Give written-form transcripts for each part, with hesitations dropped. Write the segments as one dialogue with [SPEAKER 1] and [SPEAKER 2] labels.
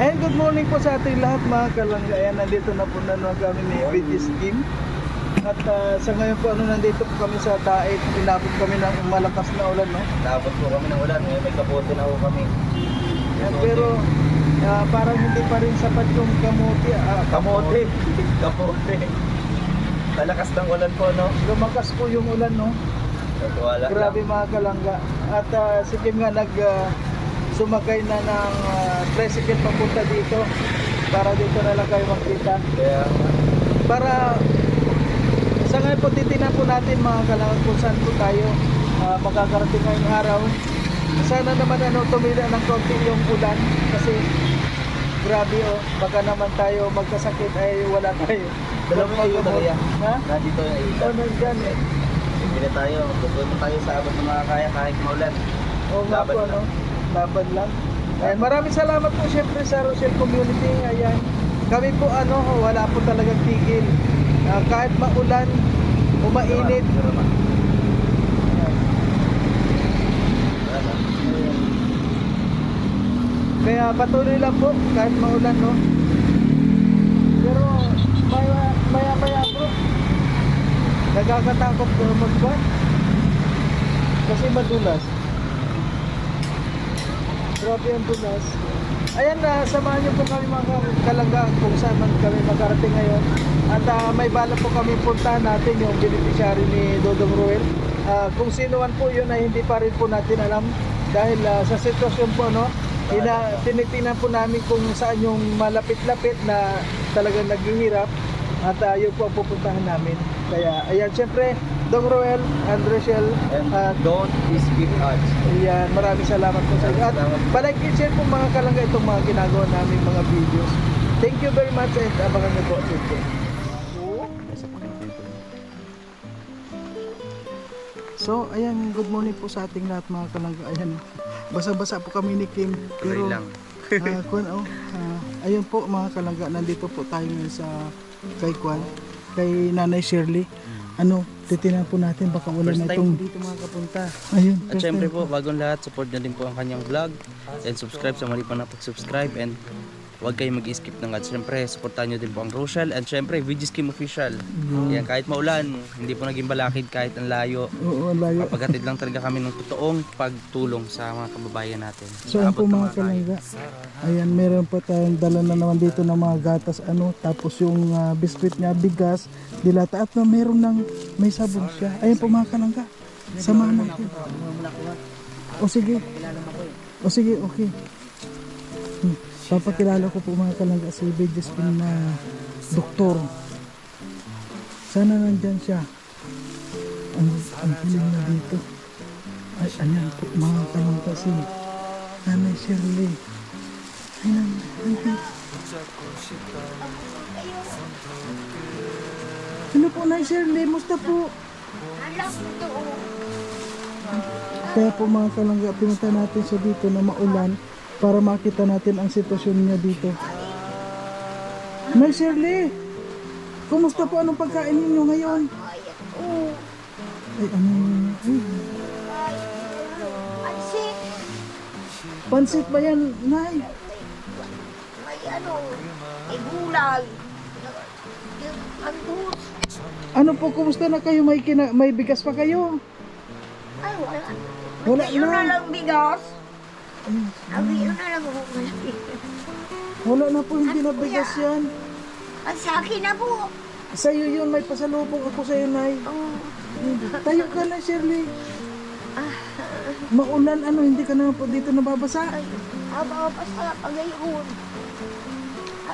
[SPEAKER 1] And good morning po sa ating lahat mga kalangga. Ayan, nandito na po naman kami ni BG Scheme. At sa ngayon po, nandito po kami sa Dait. Inabot kami ng malakas na ulan, no?
[SPEAKER 2] Inabot po kami ng ulan. May kapote na po kami.
[SPEAKER 1] Ayan, pero parang hindi pa rin sapat yung kamote.
[SPEAKER 2] Kamote. Kapote. Malakas ng ulan po, no?
[SPEAKER 1] Lumakas po yung ulan, no?
[SPEAKER 2] Wala.
[SPEAKER 1] Grabe mga kalangga. At si Kim nga sumakay na ng tricycle papunta dito para dito na lang kayo makita.
[SPEAKER 2] Kaya
[SPEAKER 1] Para sa ngayon po titignan po natin mga kalangga kung saan po tayo makakarating ngayong araw. Sana naman tumila ng konti yung ulan kasi grabe baka naman tayo magkasakit ay wala tayo.
[SPEAKER 2] dalawang kayo talaga.
[SPEAKER 1] Ha?
[SPEAKER 2] Nandito yung ita.
[SPEAKER 1] Nandyan
[SPEAKER 2] Hindi na tayo. Pupunta tayo sa abot ng mga kaya kahit maulan.
[SPEAKER 1] Oo nga po,
[SPEAKER 2] Laban lang.
[SPEAKER 1] Laban lang. Ayan, maraming salamat po syempre sa Rochelle Community. Ayan. Kami po wala po talagang tigil. Kahit maulan o mainit.
[SPEAKER 2] Ayan.
[SPEAKER 1] Kaya patuloy lang po kahit maulan, no. Pero maya bro, nagkakatakot po magbuhat kasi madulas. Grabe ang dulas. Ayan, samahan niyo po kami mga kalangga kung saan man kami makarating ngayon. At may bala po kami puntahan natin yung beneficiary ni Dodong Ruel. Kung sino man po yun ay hindi pa rin po natin alam dahil sa sitwasyon po, no, tinitingnan po namin kung saan yung malapit-lapit na talagang naghihirap at yun po ang pupuntahan namin. Kaya ayan, syempre Dong Ruel and Rochelle,
[SPEAKER 2] And don't skip ads.
[SPEAKER 1] ayan, maraming salamat po sa inyo. At palike and share po mga kalangga itong mga ginagawa namin mga videos. Thank you very much and abangan niyo po. So ayan, good morning po sa ating lahat mga kalangga. Ayan, basa-basa po kami ni Kim. Pero
[SPEAKER 2] lang.
[SPEAKER 1] ayun po mga kalangga, nandito po tayo ngayon sa kay Nanay Shirley. Titinan po natin baka wala
[SPEAKER 2] First
[SPEAKER 1] na
[SPEAKER 2] time
[SPEAKER 1] itong
[SPEAKER 2] po dito mga kapunta.
[SPEAKER 1] ayun.
[SPEAKER 2] At syempre po, bagong lahat, support nyo din po ang kanyang vlog. And subscribe sa mali pa na pag-subscribe. And huwag kayong mag-skip ng ads. Syempre, supportan nyo din po ang Rochelle. And syempre, VG Scheme Official. Yan, kahit maulan, hindi po naging balakid kahit ang layo.
[SPEAKER 1] Oo, ang layo.
[SPEAKER 2] Paghatid lang talaga kami ng totoong pagtulong sa mga kababayan natin.
[SPEAKER 1] So ayan po
[SPEAKER 2] Abot ng
[SPEAKER 1] mga kalangga. Ayan, meron pa tayong dala na naman dito ng mga gatas tapos yung biskuit niya, bigas, dilata at meron ng may sabon siya. Ayan po mga kalangga. Samahan natin. O sige. O sige, okay. Papakilala ko po mga kalangga si BG Scheme na doktor. Sana nandyan siya. Ang hiling na dito. Ay, ayan po mga kalangga si Nanay Shirley. Ayan, ayan. Ano po Nanay Shirley? Musta po? Kaya po mga kalangga, pinunta natin siya dito na maulan para makita natin ang sitwasyon niya dito. Nanay Shirley, kumusta po? Anong pagkain ninyo ngayon? Ay, ano yun?
[SPEAKER 3] Pansit.
[SPEAKER 1] Pansit ba yan, Nay?
[SPEAKER 3] May may gulay. Angus.
[SPEAKER 1] Ano po, kumusta na kayo? May bigas pa kayo?
[SPEAKER 3] Ay, wala.
[SPEAKER 1] Wala
[SPEAKER 3] Yun na
[SPEAKER 1] na.
[SPEAKER 3] lang bigas. Abi, yun na lang ako malaki.
[SPEAKER 1] Wala na po, hindi na bigas yan.
[SPEAKER 3] At sa akin na po.
[SPEAKER 1] Sa'yo yun, may pasalubong ako sa'yo, Nay.
[SPEAKER 3] Oh,
[SPEAKER 1] Tayo ka na, Shirley. Maulan, hindi ka na po dito nababasa.
[SPEAKER 3] ay, aba pa sa pagayon.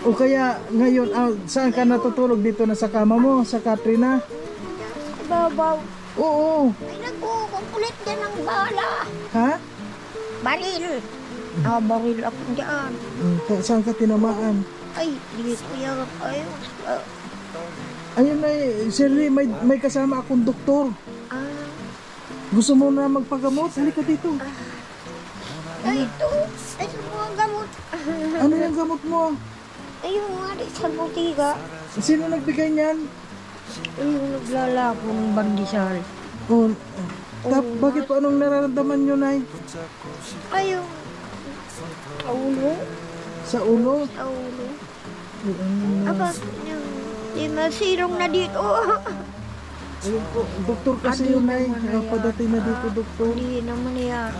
[SPEAKER 1] O kaya ngayon, saan ka natutulog dito na sa kama mo? Sa Katrina?
[SPEAKER 3] Babaw.
[SPEAKER 1] Oo.
[SPEAKER 3] Ay, nagkukulit din ng bala.
[SPEAKER 1] Ha?
[SPEAKER 3] Baril. Baril ako dyan.
[SPEAKER 1] Saan ka tinamaan?
[SPEAKER 3] Ay, di ko yan. Ay,
[SPEAKER 1] Ayun na, Shirley, may kasama akong doktor. Gusto mo na magpagamot? Halika dito.
[SPEAKER 3] ay, ito. Ay, sa mga gamot.
[SPEAKER 1] Ano yung gamot mo?
[SPEAKER 3] Ay, yung nga di sa butiga.
[SPEAKER 1] Sino nagbigay niyan?
[SPEAKER 3] Ay, yung naglalapong bandisal.
[SPEAKER 1] Oh, bakit po anong nararamdaman nyo, Nay?
[SPEAKER 3] Ay, yung ulo.
[SPEAKER 1] Sa ulo.
[SPEAKER 3] Sa ulo.
[SPEAKER 1] Ay, ano.
[SPEAKER 3] Aba, yung masirong na dito.
[SPEAKER 1] Ayun po, doktor kasi yun ay. Padating na dito, doktor.
[SPEAKER 3] Hindi naman yan.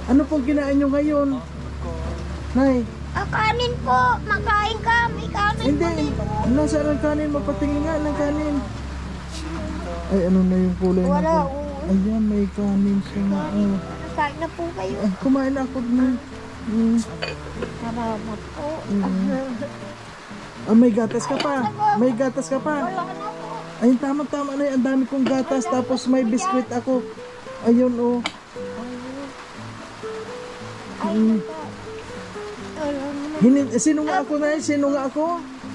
[SPEAKER 1] Ano pong kinain nyo ngayon? Nay,
[SPEAKER 3] Kanin po. Makain ka. May kanin
[SPEAKER 1] hindi.
[SPEAKER 3] po dito.
[SPEAKER 1] Nasaan ang kanin? Mapatingin nga ng kanin. Ay, ano na yung kulay na
[SPEAKER 3] Wala.
[SPEAKER 1] po? Ayan, may kanin siya na. Oh.
[SPEAKER 3] Kain na po kayo.
[SPEAKER 1] Ay, kumain ako na.
[SPEAKER 3] Salamat po.
[SPEAKER 1] Ah, may gatas ka pa. May gatas ka pa.
[SPEAKER 3] Wala na po.
[SPEAKER 1] Ayun, tama-tama na yun. Ang dami kong gatas. Tapos may biskwit ako. Ayun, oh.
[SPEAKER 3] Ay, nako. Wala naman.
[SPEAKER 1] Sino nga ako na yun? Sino nga ako?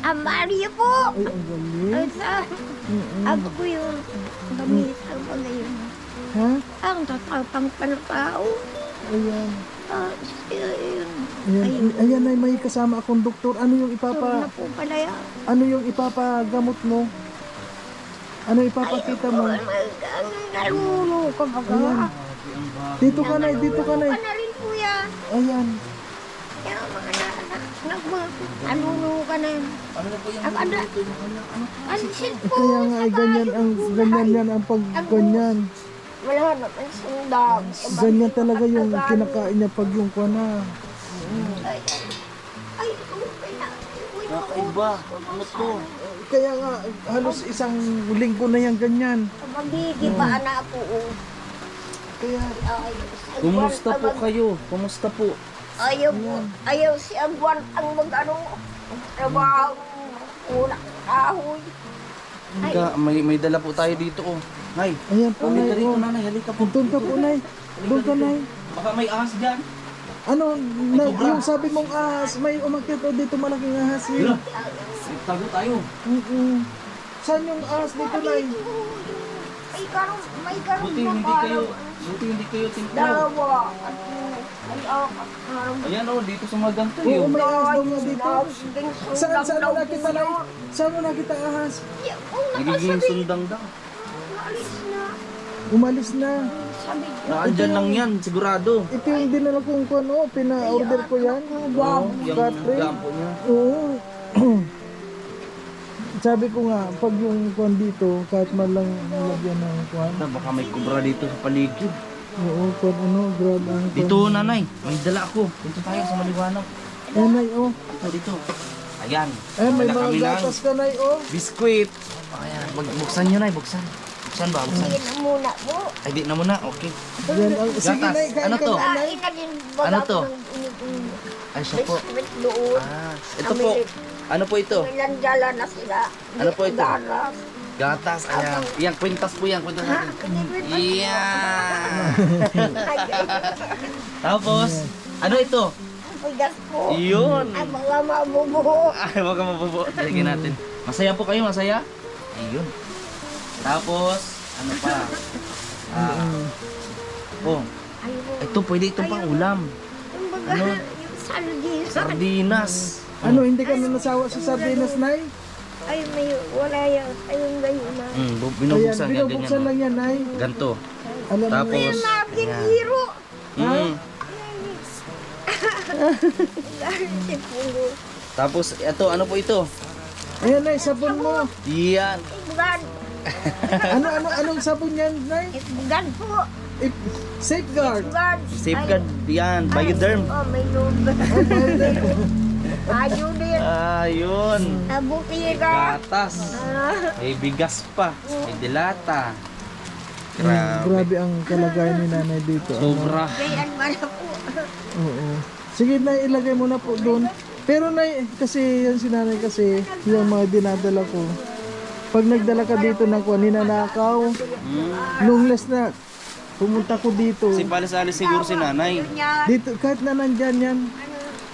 [SPEAKER 3] Mario po.
[SPEAKER 1] Ay, ang galing.
[SPEAKER 3] Ay, sa... Ako ko yung kamisa ko ngayon.
[SPEAKER 1] Ha?
[SPEAKER 3] Ang tatapang panatao.
[SPEAKER 1] Ayan.
[SPEAKER 3] Yun.
[SPEAKER 1] Ayan ay may kasama akong doktor. Ano yung
[SPEAKER 3] Huwag na
[SPEAKER 1] ipapa...
[SPEAKER 3] po pala yan.
[SPEAKER 1] Ano yung ipapagamot mo? Ano ipapakita mo?
[SPEAKER 3] Ang nalulo ko baga.
[SPEAKER 1] Ayan. Dito ka na, dito ka na.
[SPEAKER 3] Ano na rin po yan.
[SPEAKER 1] Ayan.
[SPEAKER 3] Yung mga nalulo ka na. Ang ada. Ansin po.
[SPEAKER 1] Kaya nga ay ganyan ang yan ang pag ganyan.
[SPEAKER 3] Wala naman sundag.
[SPEAKER 1] Ganyan talaga yung kinakain niya pag yung kuwana.
[SPEAKER 3] Ay, okay na.
[SPEAKER 2] Nakaiba. Ano to?
[SPEAKER 1] Kaya nga halos isang linggo na yan ganyan.
[SPEAKER 3] Magigibaan na po.
[SPEAKER 1] Kaya
[SPEAKER 2] Kumusta po kayo? Kumusta po?
[SPEAKER 3] Ayaw po. Ayaw si Agwan ang mag-ano. Trabaho. Unang kahoy.
[SPEAKER 2] May dala po tayo dito oh. Nay,
[SPEAKER 1] ayan po
[SPEAKER 2] halika
[SPEAKER 1] nay.
[SPEAKER 2] dito
[SPEAKER 1] Oh.
[SPEAKER 2] nanay, halika po.
[SPEAKER 1] Doon ka po nay. Doon ka nay.
[SPEAKER 2] Baka may ahas dyan.
[SPEAKER 1] Ano, yung sabi mong ahas, may umakyat o dito malaking ahas yun.
[SPEAKER 2] Tago tayo.
[SPEAKER 1] Saan yung ahas dito nay?
[SPEAKER 3] May karong
[SPEAKER 2] Buti hindi kayo tintaw.
[SPEAKER 3] Dawa. Ay,
[SPEAKER 2] Ayan oh, dito sa mga ganito
[SPEAKER 1] Oo,
[SPEAKER 2] yun.
[SPEAKER 1] may ahas daw nga dito. Saan mo nakita nay? Saan mo nakita ahas?
[SPEAKER 2] Nagiging sundang daw.
[SPEAKER 3] Naalis na.
[SPEAKER 1] Umalis na.
[SPEAKER 3] Sabi ko.
[SPEAKER 2] Naandyan lang yan, sigurado.
[SPEAKER 1] Ito yung dinala kong kuno, pina-order ko yan.
[SPEAKER 2] Oo, yung
[SPEAKER 1] Catherine.
[SPEAKER 2] gampo niya.
[SPEAKER 1] Oo. Sabi ko nga, pag yung kuwan dito, kahit man lang nilagyan ng kuwan.
[SPEAKER 2] Baka may kubra dito sa paligid.
[SPEAKER 1] Oo, kuwan ano, grab ang kuwan.
[SPEAKER 2] Dito nanay, may dala ako. Dito tayo sa maliwanag.
[SPEAKER 1] Ayan ay, oh.
[SPEAKER 2] Dito. Ayan.
[SPEAKER 1] Ay, may
[SPEAKER 2] Dala
[SPEAKER 1] mga
[SPEAKER 2] kami ng
[SPEAKER 1] gatas ka na oh.
[SPEAKER 2] biskwit. Ayan, buksan nyo na, buksan. Buksan ba? Buksan.
[SPEAKER 3] Sige na muna po.
[SPEAKER 2] Ay, di na muna. Okay.
[SPEAKER 1] Yan, sige
[SPEAKER 2] Gatas.
[SPEAKER 1] na, kain
[SPEAKER 2] Ano
[SPEAKER 1] ka
[SPEAKER 2] to?
[SPEAKER 1] na, Nay.
[SPEAKER 3] Kain na din
[SPEAKER 2] Ano to? Ay, siya po.
[SPEAKER 3] Biskuit doon.
[SPEAKER 2] Ah, ito po. Ano po ito?
[SPEAKER 3] May lanjala na sila.
[SPEAKER 2] Ano po ito?
[SPEAKER 3] Garas.
[SPEAKER 2] Gatas. Ayan. Iyan, kwintas po yan. Kwintas natin. Iyan. Tapos, ano ito?
[SPEAKER 3] Bigas po.
[SPEAKER 2] Iyon.
[SPEAKER 3] Ay, mga mabubuo.
[SPEAKER 2] Ay, wag ka mabubo. Talagyan natin. Masaya po kayo, masaya? Ayun. Tapos, ano pa? Oh,
[SPEAKER 3] Ayun.
[SPEAKER 2] ito pwede itong pang ulam.
[SPEAKER 3] Yung baga,
[SPEAKER 2] Ano?
[SPEAKER 3] yung sardines.
[SPEAKER 2] Sardinas.
[SPEAKER 1] Ano, hindi ka na nasawa sa sardinas, Nay?
[SPEAKER 3] Ay, may wala yan. Ayun ganyan na.
[SPEAKER 1] Ayan,
[SPEAKER 2] Binubuksan yan,
[SPEAKER 1] binubuksan
[SPEAKER 2] ganyan.
[SPEAKER 1] lang yan, Nay.
[SPEAKER 2] Ganto.
[SPEAKER 1] Alam mo,
[SPEAKER 2] Tapos,
[SPEAKER 3] Ayun, nabing
[SPEAKER 2] ayan.
[SPEAKER 3] hero. Si Pulo.
[SPEAKER 2] Tapos, ito, ano po ito?
[SPEAKER 1] ayan, Nay, sabon mo.
[SPEAKER 2] Yan.
[SPEAKER 3] Ibugad.
[SPEAKER 1] Anong sabon yan, Nay?
[SPEAKER 3] Ibugad po.
[SPEAKER 1] Safeguard.
[SPEAKER 3] Ibugad.
[SPEAKER 2] Safeguard. Yan. Bioderm.
[SPEAKER 3] Oh, may loob. Ayun din.
[SPEAKER 2] Ayun.
[SPEAKER 3] Nabukira.
[SPEAKER 2] Gatas. May bigas pa. May dilata. Grabe.
[SPEAKER 1] Grabe ang kalagayan ni Nanay dito.
[SPEAKER 2] Sobra.
[SPEAKER 3] Ganyan man po.
[SPEAKER 1] Oo. Sige, Nay, ilagay mo na po doon. Pero Nay, kasi yan si Nanay kasi, yung mga dinadala ko. Pag nagdala ka dito ng kuwan, ninanakaw. Nung last na, pumunta ko dito.
[SPEAKER 2] Si Palasalis siguro si nanay.
[SPEAKER 3] Ganyan.
[SPEAKER 1] Dito, kahit na nandyan yan.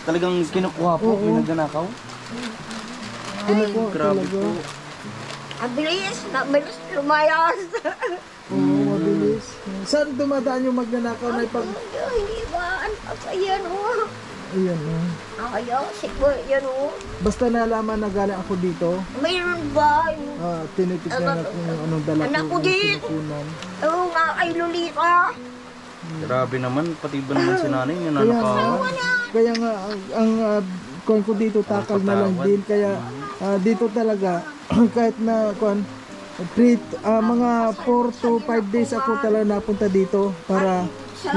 [SPEAKER 2] Talagang kinukuha po.
[SPEAKER 1] Oo.
[SPEAKER 2] Pinaganakaw.
[SPEAKER 1] Kinukuha
[SPEAKER 2] Grabe
[SPEAKER 1] talaga.
[SPEAKER 2] po.
[SPEAKER 3] Mabilis. Mabilis lumayas.
[SPEAKER 1] Oo, mabilis. Saan dumadaan yung magnanakaw na pag...
[SPEAKER 3] Hindi ba? Ano pa yan o?
[SPEAKER 1] Ayan, oh.
[SPEAKER 3] Ayaw. Siguro yan o.
[SPEAKER 1] Basta nalaman na galing ako dito,
[SPEAKER 3] Mayroon ba?
[SPEAKER 1] tinitignan ako yung anong dala
[SPEAKER 3] Anak ko
[SPEAKER 1] yung
[SPEAKER 3] din.
[SPEAKER 1] pinupunan.
[SPEAKER 3] Oo nga kay Lolita.
[SPEAKER 2] Grabe naman, pati ba naman si nanay yung nanakawan?
[SPEAKER 1] Kaya nga, ang kuwan ko dito, takal na lang din. Kaya dito talaga, kahit na kuwan, mga 4 to 5 days ako talaga napunta dito para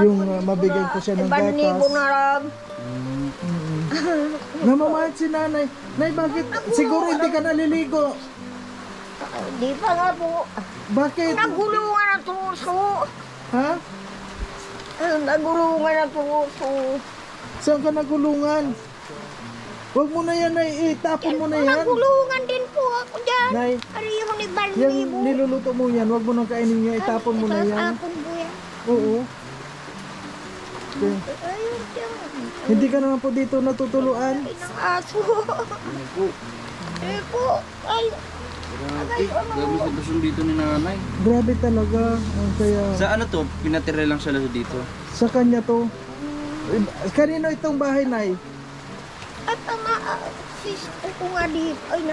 [SPEAKER 1] yung mabigyan ko siya ng
[SPEAKER 3] Ibanibo
[SPEAKER 1] gatas.
[SPEAKER 3] na lang.
[SPEAKER 1] Namamahit si nanay. Nay, bakit? Siguro hindi ka naliligo.
[SPEAKER 3] Di pa nga po.
[SPEAKER 1] Bakit?
[SPEAKER 3] Nagulungan ang tuso.
[SPEAKER 1] Ha?
[SPEAKER 3] Nagulungan ang tuso.
[SPEAKER 1] Saan ka nagulungan? Huwag mo na yan, Nay. Itapon mo na yan.
[SPEAKER 3] Nagulungan din po ako dyan.
[SPEAKER 1] Nay,
[SPEAKER 3] Ariho ni
[SPEAKER 1] yung
[SPEAKER 3] Balnibo.
[SPEAKER 1] niluluto mo yan, huwag mo nang kainin niya. Itapon mo na yan.
[SPEAKER 3] Tapon po yan.
[SPEAKER 1] Oo. Okay.
[SPEAKER 3] Ayun dyan.
[SPEAKER 1] Hindi ka naman po dito natutuluan.
[SPEAKER 3] Ay, ng aso. Eh po. Ay,
[SPEAKER 2] Grabe sitwasyon dito ni nanay.
[SPEAKER 1] Grabe talaga. Kaya
[SPEAKER 2] Sa ano to, pinatira lang siya dito.
[SPEAKER 1] sa kanya to. Kanino itong bahay, Nay?
[SPEAKER 3] at ang sister ko nga dito. Ay,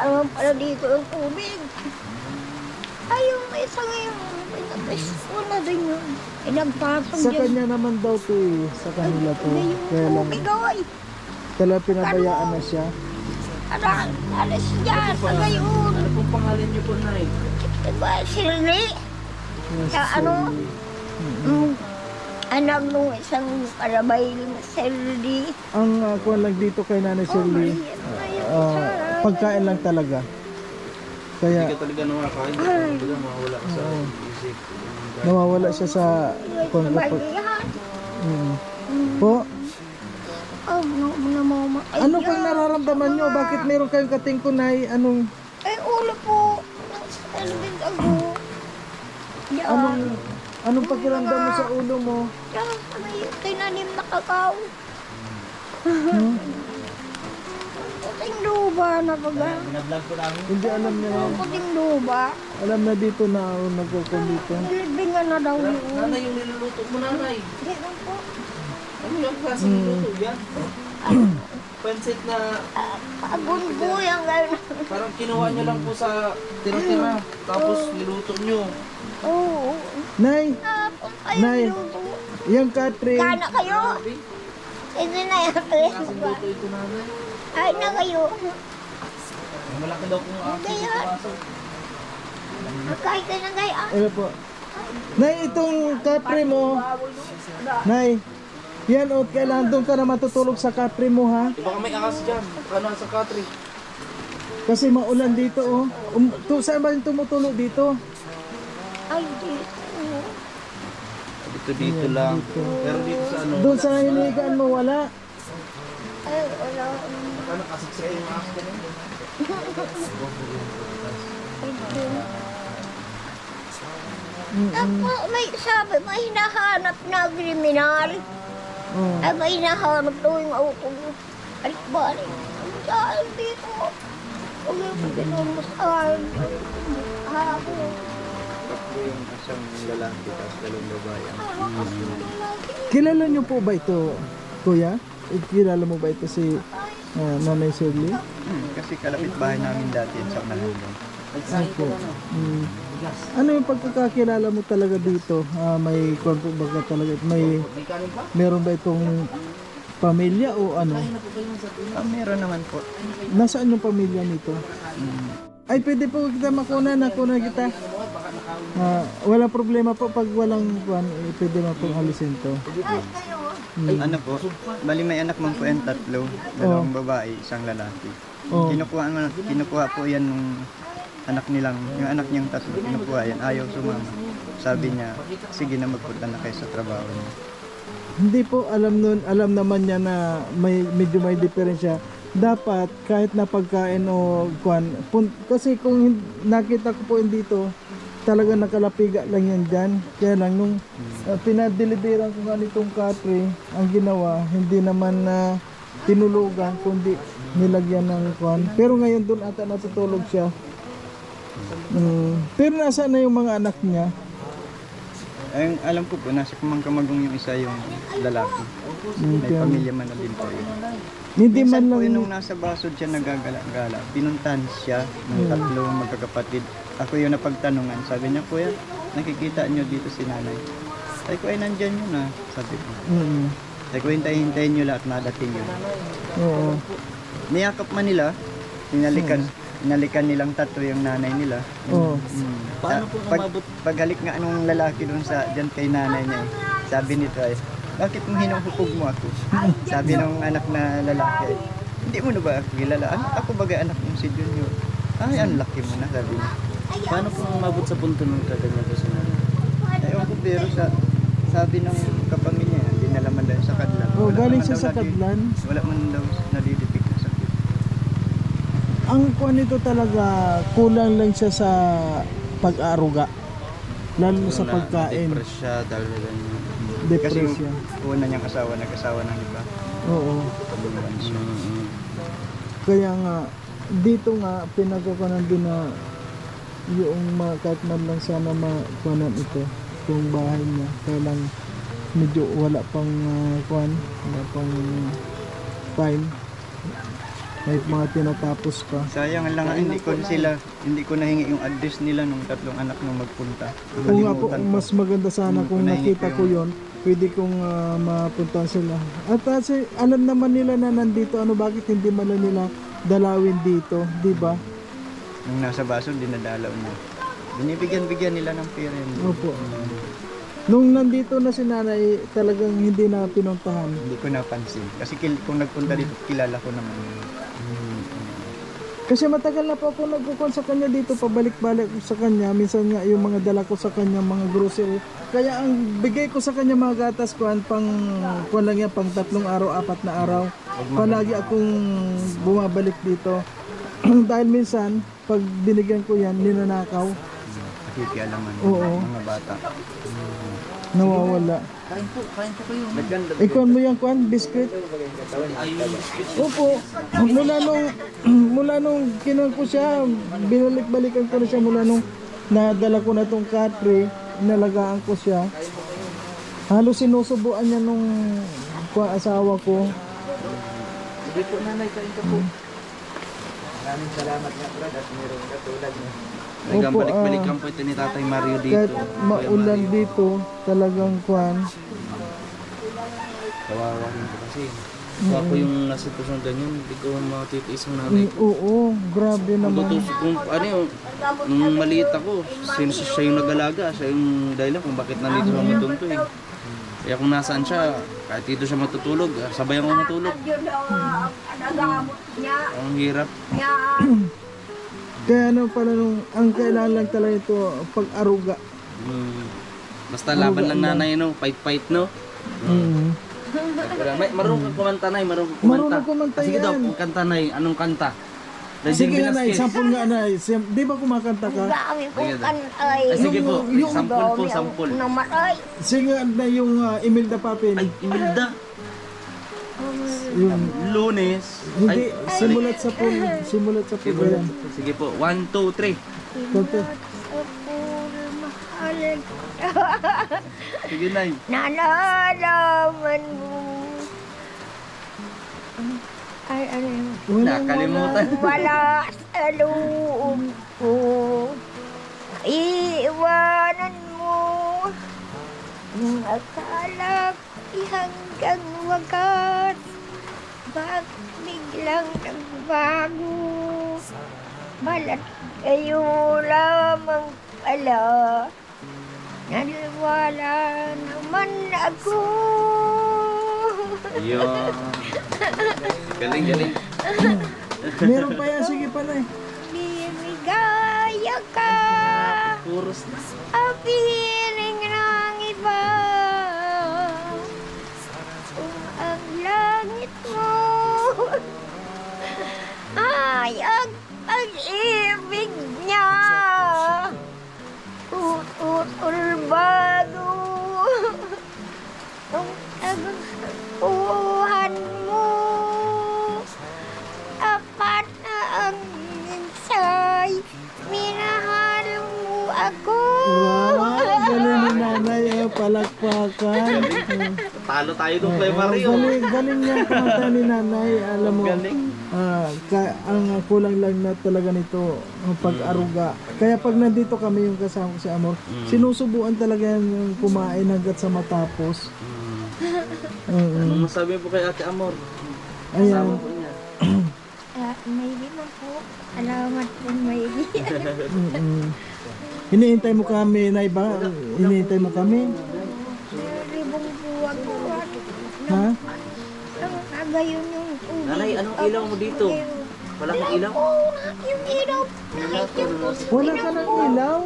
[SPEAKER 3] alam pala dito yung tubig. Ay, yung isa ngayon. Wala din yun. Eh, nagpasok
[SPEAKER 1] Sa
[SPEAKER 3] dyan.
[SPEAKER 1] kanya naman daw to eh. Sa kanila to. Kaya lang,
[SPEAKER 3] Tubig, ay.
[SPEAKER 1] talagang pinabayaan na siya.
[SPEAKER 3] Alas dyan sa ngayon.
[SPEAKER 2] Ano pong pangalan niyo po, nay?
[SPEAKER 3] Diba, Shirley?
[SPEAKER 1] Yes,
[SPEAKER 3] Sa ano? Anak nung isang karabay na Shirley.
[SPEAKER 1] Ang kuwan lang dito kay Nanay Shirley, pagkain lang talaga. Kaya
[SPEAKER 2] Hindi ka talaga nakakain. Talaga mawawala ka sa isip.
[SPEAKER 1] nawawala siya sa kuwan.
[SPEAKER 3] Bagihan.
[SPEAKER 1] Po,
[SPEAKER 3] Oh, mo.
[SPEAKER 1] ano pang nararamdaman nyo? Bakit meron kayong katingkunay? Anong,
[SPEAKER 3] Ay, ulo po. Elvin ako. Yan.
[SPEAKER 1] anong pakiramdam mo sa ulo mo?
[SPEAKER 3] Yan, may tinanim na kakao. Puting luba na baga.
[SPEAKER 1] Hindi alam niya na.
[SPEAKER 3] Puting luba.
[SPEAKER 1] Alam na dito na nagkukon dito.
[SPEAKER 3] Nilibingan na daw yun.
[SPEAKER 2] Nanay, yung niluluto mo, nanay.
[SPEAKER 3] Hindi lang po.
[SPEAKER 2] Ano yung klaseng niluto yan? Pansit na
[SPEAKER 3] Agunbo yan gano'n.
[SPEAKER 2] parang kinuha nyo lang po sa tira-tira. Tapos niluto nyo.
[SPEAKER 3] Oo.
[SPEAKER 1] Nay,
[SPEAKER 3] Tapos kayo
[SPEAKER 1] Nay.
[SPEAKER 3] niluto.
[SPEAKER 1] yung Catherine,
[SPEAKER 3] Kana kayo. Hindi na yan.
[SPEAKER 2] Klaseng luto ito, nanay.
[SPEAKER 3] Ay na kayo.
[SPEAKER 2] Malaki daw kung
[SPEAKER 3] Hindi yan. Magkain ka na gaya.
[SPEAKER 1] ano po? Nay, itong Capri mo, Nay, yan o, kailangan doon ka na matutulog sa Capri mo ha.
[SPEAKER 2] Baka may akas dyan. Ano sa country?
[SPEAKER 1] Kasi maulan dito oh. Saan ba yung tumutulog dito?
[SPEAKER 3] Ay, dito.
[SPEAKER 2] Dito lang. Pero dito sa ano?
[SPEAKER 1] Doon sa hinigaan mo wala.
[SPEAKER 3] Ay, wala.
[SPEAKER 2] Ano kasiksik yung akas ka nito?
[SPEAKER 3] Ay, dito. Tapos may sabi, may hinahanap na kriminal.
[SPEAKER 1] Oh.
[SPEAKER 3] Ay, may hinahanap daw yung auto. Alik-balik. Ang saan dito? Huwag yung pagkinom mo sa akin. Ako.
[SPEAKER 2] Takbo yung isang lalaki tapos dalawang babae.
[SPEAKER 1] Kilala niyo po ba ito, Kuya? Kilala mo ba ito si Nanay Shirley?
[SPEAKER 4] Kasi kalapit bahay namin dati sa Manalo.
[SPEAKER 1] Ako. Ano yung pagkakakilala mo talaga dito? May konto ba talaga? Meron ba itong pamilya o ano?
[SPEAKER 4] Meron naman po.
[SPEAKER 1] Nasaan yung pamilya nito? Ay, pwede po kita makuna kita. Wala problema po pag walang pwede mo pong alisin to.
[SPEAKER 4] Ano po? Bali may anak man po yung tatlo. Dalawang babae, isang lalaki.
[SPEAKER 1] Oh.
[SPEAKER 4] Kinukuha po yan nung anak nilang, yung anak niyang tatlo. Kinukuha yan. Ayaw sumama. Sabi niya, sige na magpunta na kayo sa trabaho niya.
[SPEAKER 1] Hindi po alam naman niya na medyo may diferensya. Dapat kahit na pagkain o kasi kung nakita ko po yun dito, talaga nakalapiga lang yan dyan. Kaya lang nung pinadeliveran ko nga nitong Capri, ang ginawa, hindi naman na tinulugan, kundi nilagyan ng Pero ngayon doon ata natutulog siya. Pero nasaan na yung mga anak niya?
[SPEAKER 4] Ay, alam ko po, nasa Kumangkamagong yung isa yung lalaki. May pamilya man na din po yun.
[SPEAKER 1] Hindi man
[SPEAKER 4] Minsan po
[SPEAKER 1] lang
[SPEAKER 4] yun nung nasa basod siya nagagala-gala, pinuntahan siya ng tatlong magkakapatid. Ako yung napagtanungan, sabi niya, kuya, nakikita niyo dito si nanay. Sabi ko, ay nandyan yun ah. Sabi ko.
[SPEAKER 1] Mm.
[SPEAKER 4] Sabi ko, hintayin nyo lahat madating yun.
[SPEAKER 1] Oo.
[SPEAKER 4] Niyakap man nila, inalikan nilang tatlo yung nanay nila.
[SPEAKER 1] Oo.
[SPEAKER 2] Paano po umabot?
[SPEAKER 4] Paghalik nga anong lalaki doon sa dyan kay nanay niya eh. Sabi nito ay, bakit mo hinuhukog mo ako? Sabi ng anak na lalaki, hindi mo na ba ako kilala? Ako baga anak mo si Junior. Ay, ang laki mo na, sabi niya.
[SPEAKER 2] Paano po umabot sa punto ng kaganyan po sa nanay?
[SPEAKER 4] Ewan ko pero sabi ng kapamilya, hindi nalaman daw sa kadlan.
[SPEAKER 1] Oh,
[SPEAKER 4] Wala
[SPEAKER 1] galing
[SPEAKER 4] man
[SPEAKER 1] siya
[SPEAKER 4] daw
[SPEAKER 1] sa Kadlan.
[SPEAKER 4] Wala man daw nadidipik na sakit.
[SPEAKER 1] Ang kuan nito talaga, kulang lang siya sa pag-aruga. Lalo na sa pagkain.
[SPEAKER 2] Depress siya dahil ganyan.
[SPEAKER 4] Kasi
[SPEAKER 1] Depression.
[SPEAKER 4] yung una niyang asawa, nag-asawa ng iba.
[SPEAKER 1] Oo.
[SPEAKER 4] Kabunuan siya.
[SPEAKER 1] Kaya nga, dito nga, pinagkukunan din na yung kahit man lang sana makuanan ito, yung bahay niya. Kaya lang, medyo wala pang kuan, wala pang time. May mga tinatapos pa.
[SPEAKER 4] Sayang lang nga, hindi ko nahingi yung address nila nung tatlong anak nung magpunta.
[SPEAKER 1] Kung nga po,
[SPEAKER 4] Kalimutan ko.
[SPEAKER 1] mas maganda sana kung
[SPEAKER 4] Nahingi
[SPEAKER 1] nakita
[SPEAKER 4] ko
[SPEAKER 1] ko yon, pwede kong mapuntahan sila. At kasi alam naman nila na nandito, bakit hindi man lang nila dalawin dito, di ba?
[SPEAKER 4] Nung nasa baso, dinadalaw niya. Binibigyan nila ng pera yun.
[SPEAKER 1] Opo. Nung nandito na si nanay, talagang hindi na pinuntahan.
[SPEAKER 4] Hindi ko napansin. Kasi kung nagpunta dito, kilala ko naman yun.
[SPEAKER 1] Kasi matagal na po ako nagkukon sa kanya dito, pabalik-balik sa kanya. Minsan nga yung mga dala ko sa kanya, mga grocery. Kaya ang bigay ko sa kanya mga gatas kuan pang kuan lang yan, pang 3 araw, 4 na araw. Palagi akong bumabalik dito. Dahil minsan, pag binigyan ko yan, ninanakaw,
[SPEAKER 4] Nakikialaman.
[SPEAKER 1] Oo.
[SPEAKER 4] Mga bata.
[SPEAKER 1] nawawala.
[SPEAKER 2] Kain po kayo.
[SPEAKER 4] Naganda.
[SPEAKER 1] Kuan mo yan, kuan, biscuit? Opo. Mula nung kinuha ko siya, binalik-balikan ko na siya mula nung nadala ko na tong country, inalagaan ko siya. Halos sinusubuan niya nung asawa ko.
[SPEAKER 2] Sige po nanay, kain ka po.
[SPEAKER 4] Maraming salamat nga Brad at mayroong katulad mo.
[SPEAKER 2] Hanggang
[SPEAKER 1] Opo,
[SPEAKER 2] balik-balik lang po ito ni Tatay Mario dito.
[SPEAKER 1] Kahit maulan dito, talagang kuan.
[SPEAKER 2] Kawawa rin po kasi. Kung ako yung nasa sitwasyon ganyan, hindi ko matitiis ang nanay ko.
[SPEAKER 1] Oo, grabe
[SPEAKER 2] Kung
[SPEAKER 1] naman.
[SPEAKER 2] kung ano yung, nung maliit ako, siya yung nag-alaga, siya yung dahilan kung bakit nandito sa Matunto eh. Kaya kung nasaan siya, kahit dito siya matutulog, sabay ako matulog. Ang hirap.
[SPEAKER 1] Kaya ano pala nung, ang kailangan lang talaga ito, pag-aruga.
[SPEAKER 2] Basta laban lang nanay, no? Fight, no? Marunong kang kumanta, nay. Marunong kang kumanta.
[SPEAKER 1] Marunong kumanta
[SPEAKER 2] Sige daw,
[SPEAKER 1] yan.
[SPEAKER 2] kanta, nay. Anong kanta?
[SPEAKER 1] Sige
[SPEAKER 2] Regine
[SPEAKER 1] nga nay,
[SPEAKER 2] Velasquez.
[SPEAKER 1] sampol nga nay. Di ba kumakanta ka?
[SPEAKER 3] Dami kong kanay.
[SPEAKER 2] Ay, sige po.
[SPEAKER 1] Yung-
[SPEAKER 2] Sampol po, sampol.
[SPEAKER 3] Namatay.
[SPEAKER 1] Sige na yung Imelda Papin.
[SPEAKER 2] Ay, Imelda.
[SPEAKER 1] Yung,
[SPEAKER 2] Lunes.
[SPEAKER 1] hindi,
[SPEAKER 2] Ay,
[SPEAKER 1] simulat sa pool. Simulat sa
[SPEAKER 2] sige
[SPEAKER 1] pool.
[SPEAKER 2] po.
[SPEAKER 1] Yan.
[SPEAKER 2] Sige po. 1, 2, 3.
[SPEAKER 1] Kanta.
[SPEAKER 3] Mahalig.
[SPEAKER 2] Sige, nay.
[SPEAKER 3] Nalalaman mo. Ay, ano yun?
[SPEAKER 2] Nakalimutan.
[SPEAKER 3] Wala sa loob ko. Iiwanan mo. Ang akala ko'y hanggang wakas. Bakit biglang nagbago? Balat kayo lamang pala. Naniwala naman ako.
[SPEAKER 2] Yun. Galing.
[SPEAKER 1] Meron pa yan, sige pa nay.
[SPEAKER 3] Bibigaya ka.
[SPEAKER 2] Puros na.
[SPEAKER 3] Ang piling ng iba. Kung ang langit mo ay ang pag-ibig niya. Tututol bago ang tagustuhan mo. Apat na ang minsay, minahal mo ako.
[SPEAKER 1] Wow, galing ni nanay. Palakpakan.
[SPEAKER 2] Talo tayo doon, Play
[SPEAKER 1] Oo,
[SPEAKER 2] Mario.
[SPEAKER 1] galing niya kumanta ni nanay. Alam mo,
[SPEAKER 2] Galing.
[SPEAKER 1] Ang kulang lang na talaga nito ang pag-aruga. Kaya pag nandito kami yung kasama ko si Amor, sinusubuan talaga yung kumain hanggat sa matapos.
[SPEAKER 2] Ano masabi po kay Ate Amor?
[SPEAKER 1] Ayan.
[SPEAKER 2] Po niya.
[SPEAKER 3] May naman po. Alamat po may
[SPEAKER 1] Hinihintay mo kami, Nay ba? Hinihintay mo kami?
[SPEAKER 3] libong buwan po.
[SPEAKER 1] Ha?
[SPEAKER 3] Nagayon yung tubig.
[SPEAKER 2] Nanay, anong ilaw mo dito? Wala kang ilaw?
[SPEAKER 3] Yung ilaw. Nakikip po sa
[SPEAKER 1] Wala ka ng ilaw?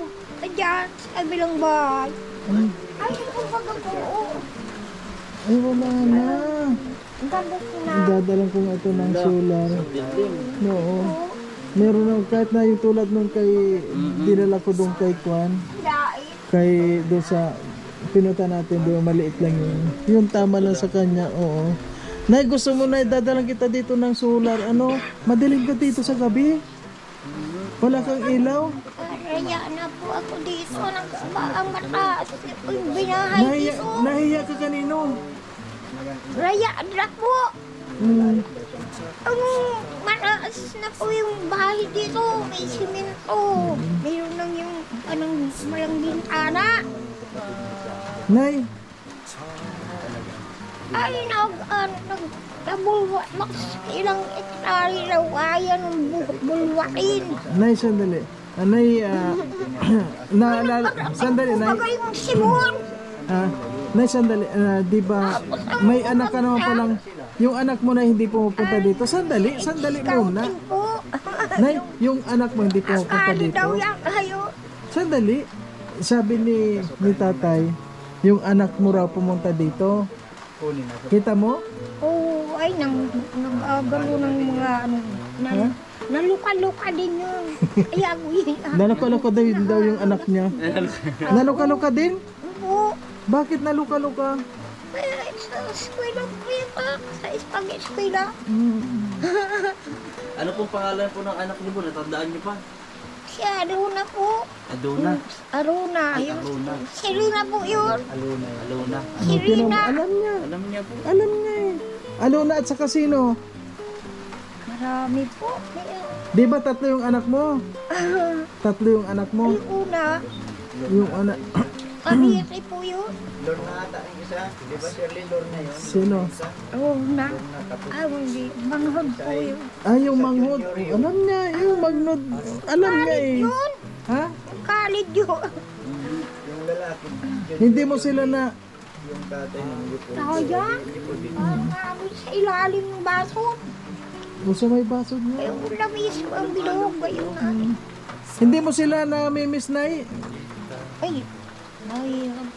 [SPEAKER 3] Diyan, sa kabilang bahay. Ay, yung baga po.
[SPEAKER 1] Ay, wala na.
[SPEAKER 3] Ang ganda ko na.
[SPEAKER 1] Dadalang ko nga ito ng solar.
[SPEAKER 2] Building.
[SPEAKER 1] Oo. Meron na, kahit na yung tulad nung kay, dinala ko doon kay Kwan,
[SPEAKER 3] Dahil.
[SPEAKER 1] kay doon sa, pinunta natin doon, maliit lang yun. Yung tama lang sa kanya, oo. Nay, gusto mo na dadalang kita dito ng solar, ano, madilim ka dito sa gabi? Wala kang ilaw?
[SPEAKER 3] Raya na po ako dito. Ang mataas. Yung binahay
[SPEAKER 1] Nahiya,
[SPEAKER 3] dito.
[SPEAKER 1] nahiya ka kanino?
[SPEAKER 3] Raya na po.
[SPEAKER 1] Hmm.
[SPEAKER 3] Ang mataas na po yung bahay dito. May simento. Mayroon lang yung anong malang bintana.
[SPEAKER 1] Nay,
[SPEAKER 3] Ay, nabulwa. Max, ilang ektari raw kaya ng bulwakin.
[SPEAKER 1] Nay, sandali. Nay, sandali, Nay.
[SPEAKER 3] Bagay yung simon.
[SPEAKER 1] Nay, sandali. Di ba, may anak ka naman palang, yung anak mo na hindi pumupunta dito. Sandali muna.
[SPEAKER 3] Scouting po.
[SPEAKER 1] Nay, yung anak mo hindi pumupunta
[SPEAKER 3] Kali
[SPEAKER 1] dito.
[SPEAKER 3] daw yan kayo.
[SPEAKER 1] Sandali. Sabi ni tatay, yung anak mo raw pumunta dito. Kita mo?
[SPEAKER 3] Oo, ay, nag-agalo ng mga ano, naluka-luka din yun. Ay, ako yun.
[SPEAKER 1] Naluka-luka daw yung anak niya. Naluka-luka din?
[SPEAKER 3] Oo.
[SPEAKER 1] Bakit naluka-luka?
[SPEAKER 3] Ay, sa eskwela po yun pa. Sa eskwela.
[SPEAKER 2] Ano pong pangalan po ng anak niyo po? Natandaan niyo pa?
[SPEAKER 3] Si Aruna po.
[SPEAKER 2] Aduna.
[SPEAKER 3] Aruna.
[SPEAKER 2] Ay,
[SPEAKER 3] Yun.
[SPEAKER 2] Aruna.
[SPEAKER 3] Si Rina po yun.
[SPEAKER 2] Alona.
[SPEAKER 3] Si Rina.
[SPEAKER 1] Alam niya.
[SPEAKER 2] Alam niya po.
[SPEAKER 1] Alam niya eh. Alona at saka sino?
[SPEAKER 3] Marami po.
[SPEAKER 1] Di ba tatlo yung anak mo? Tatlo yung anak mo?
[SPEAKER 3] Yung una,
[SPEAKER 1] Yung anak...
[SPEAKER 3] Ariete po yun.
[SPEAKER 4] Lorna ata ang isa. Di ba Shirley Lorna yun?
[SPEAKER 1] Sino?
[SPEAKER 3] Rona. Ah, hindi. Manghod po yun.
[SPEAKER 1] Yung manghod. Alam niya. Yung magnod. Alam niya eh.
[SPEAKER 3] Yun.
[SPEAKER 1] Ha?
[SPEAKER 3] Khalid yun.
[SPEAKER 4] Yung lalaki.
[SPEAKER 1] Hindi mo sila na...
[SPEAKER 4] Yung tatay ng Yupo.
[SPEAKER 3] Kaya, parang namin sa ilalim ng baso.
[SPEAKER 1] Gusto may baso niya.
[SPEAKER 3] Yung lamis ko ang bilog. Ayun na.
[SPEAKER 1] Hindi mo sila na miss na eh.
[SPEAKER 3] Ay, mahirap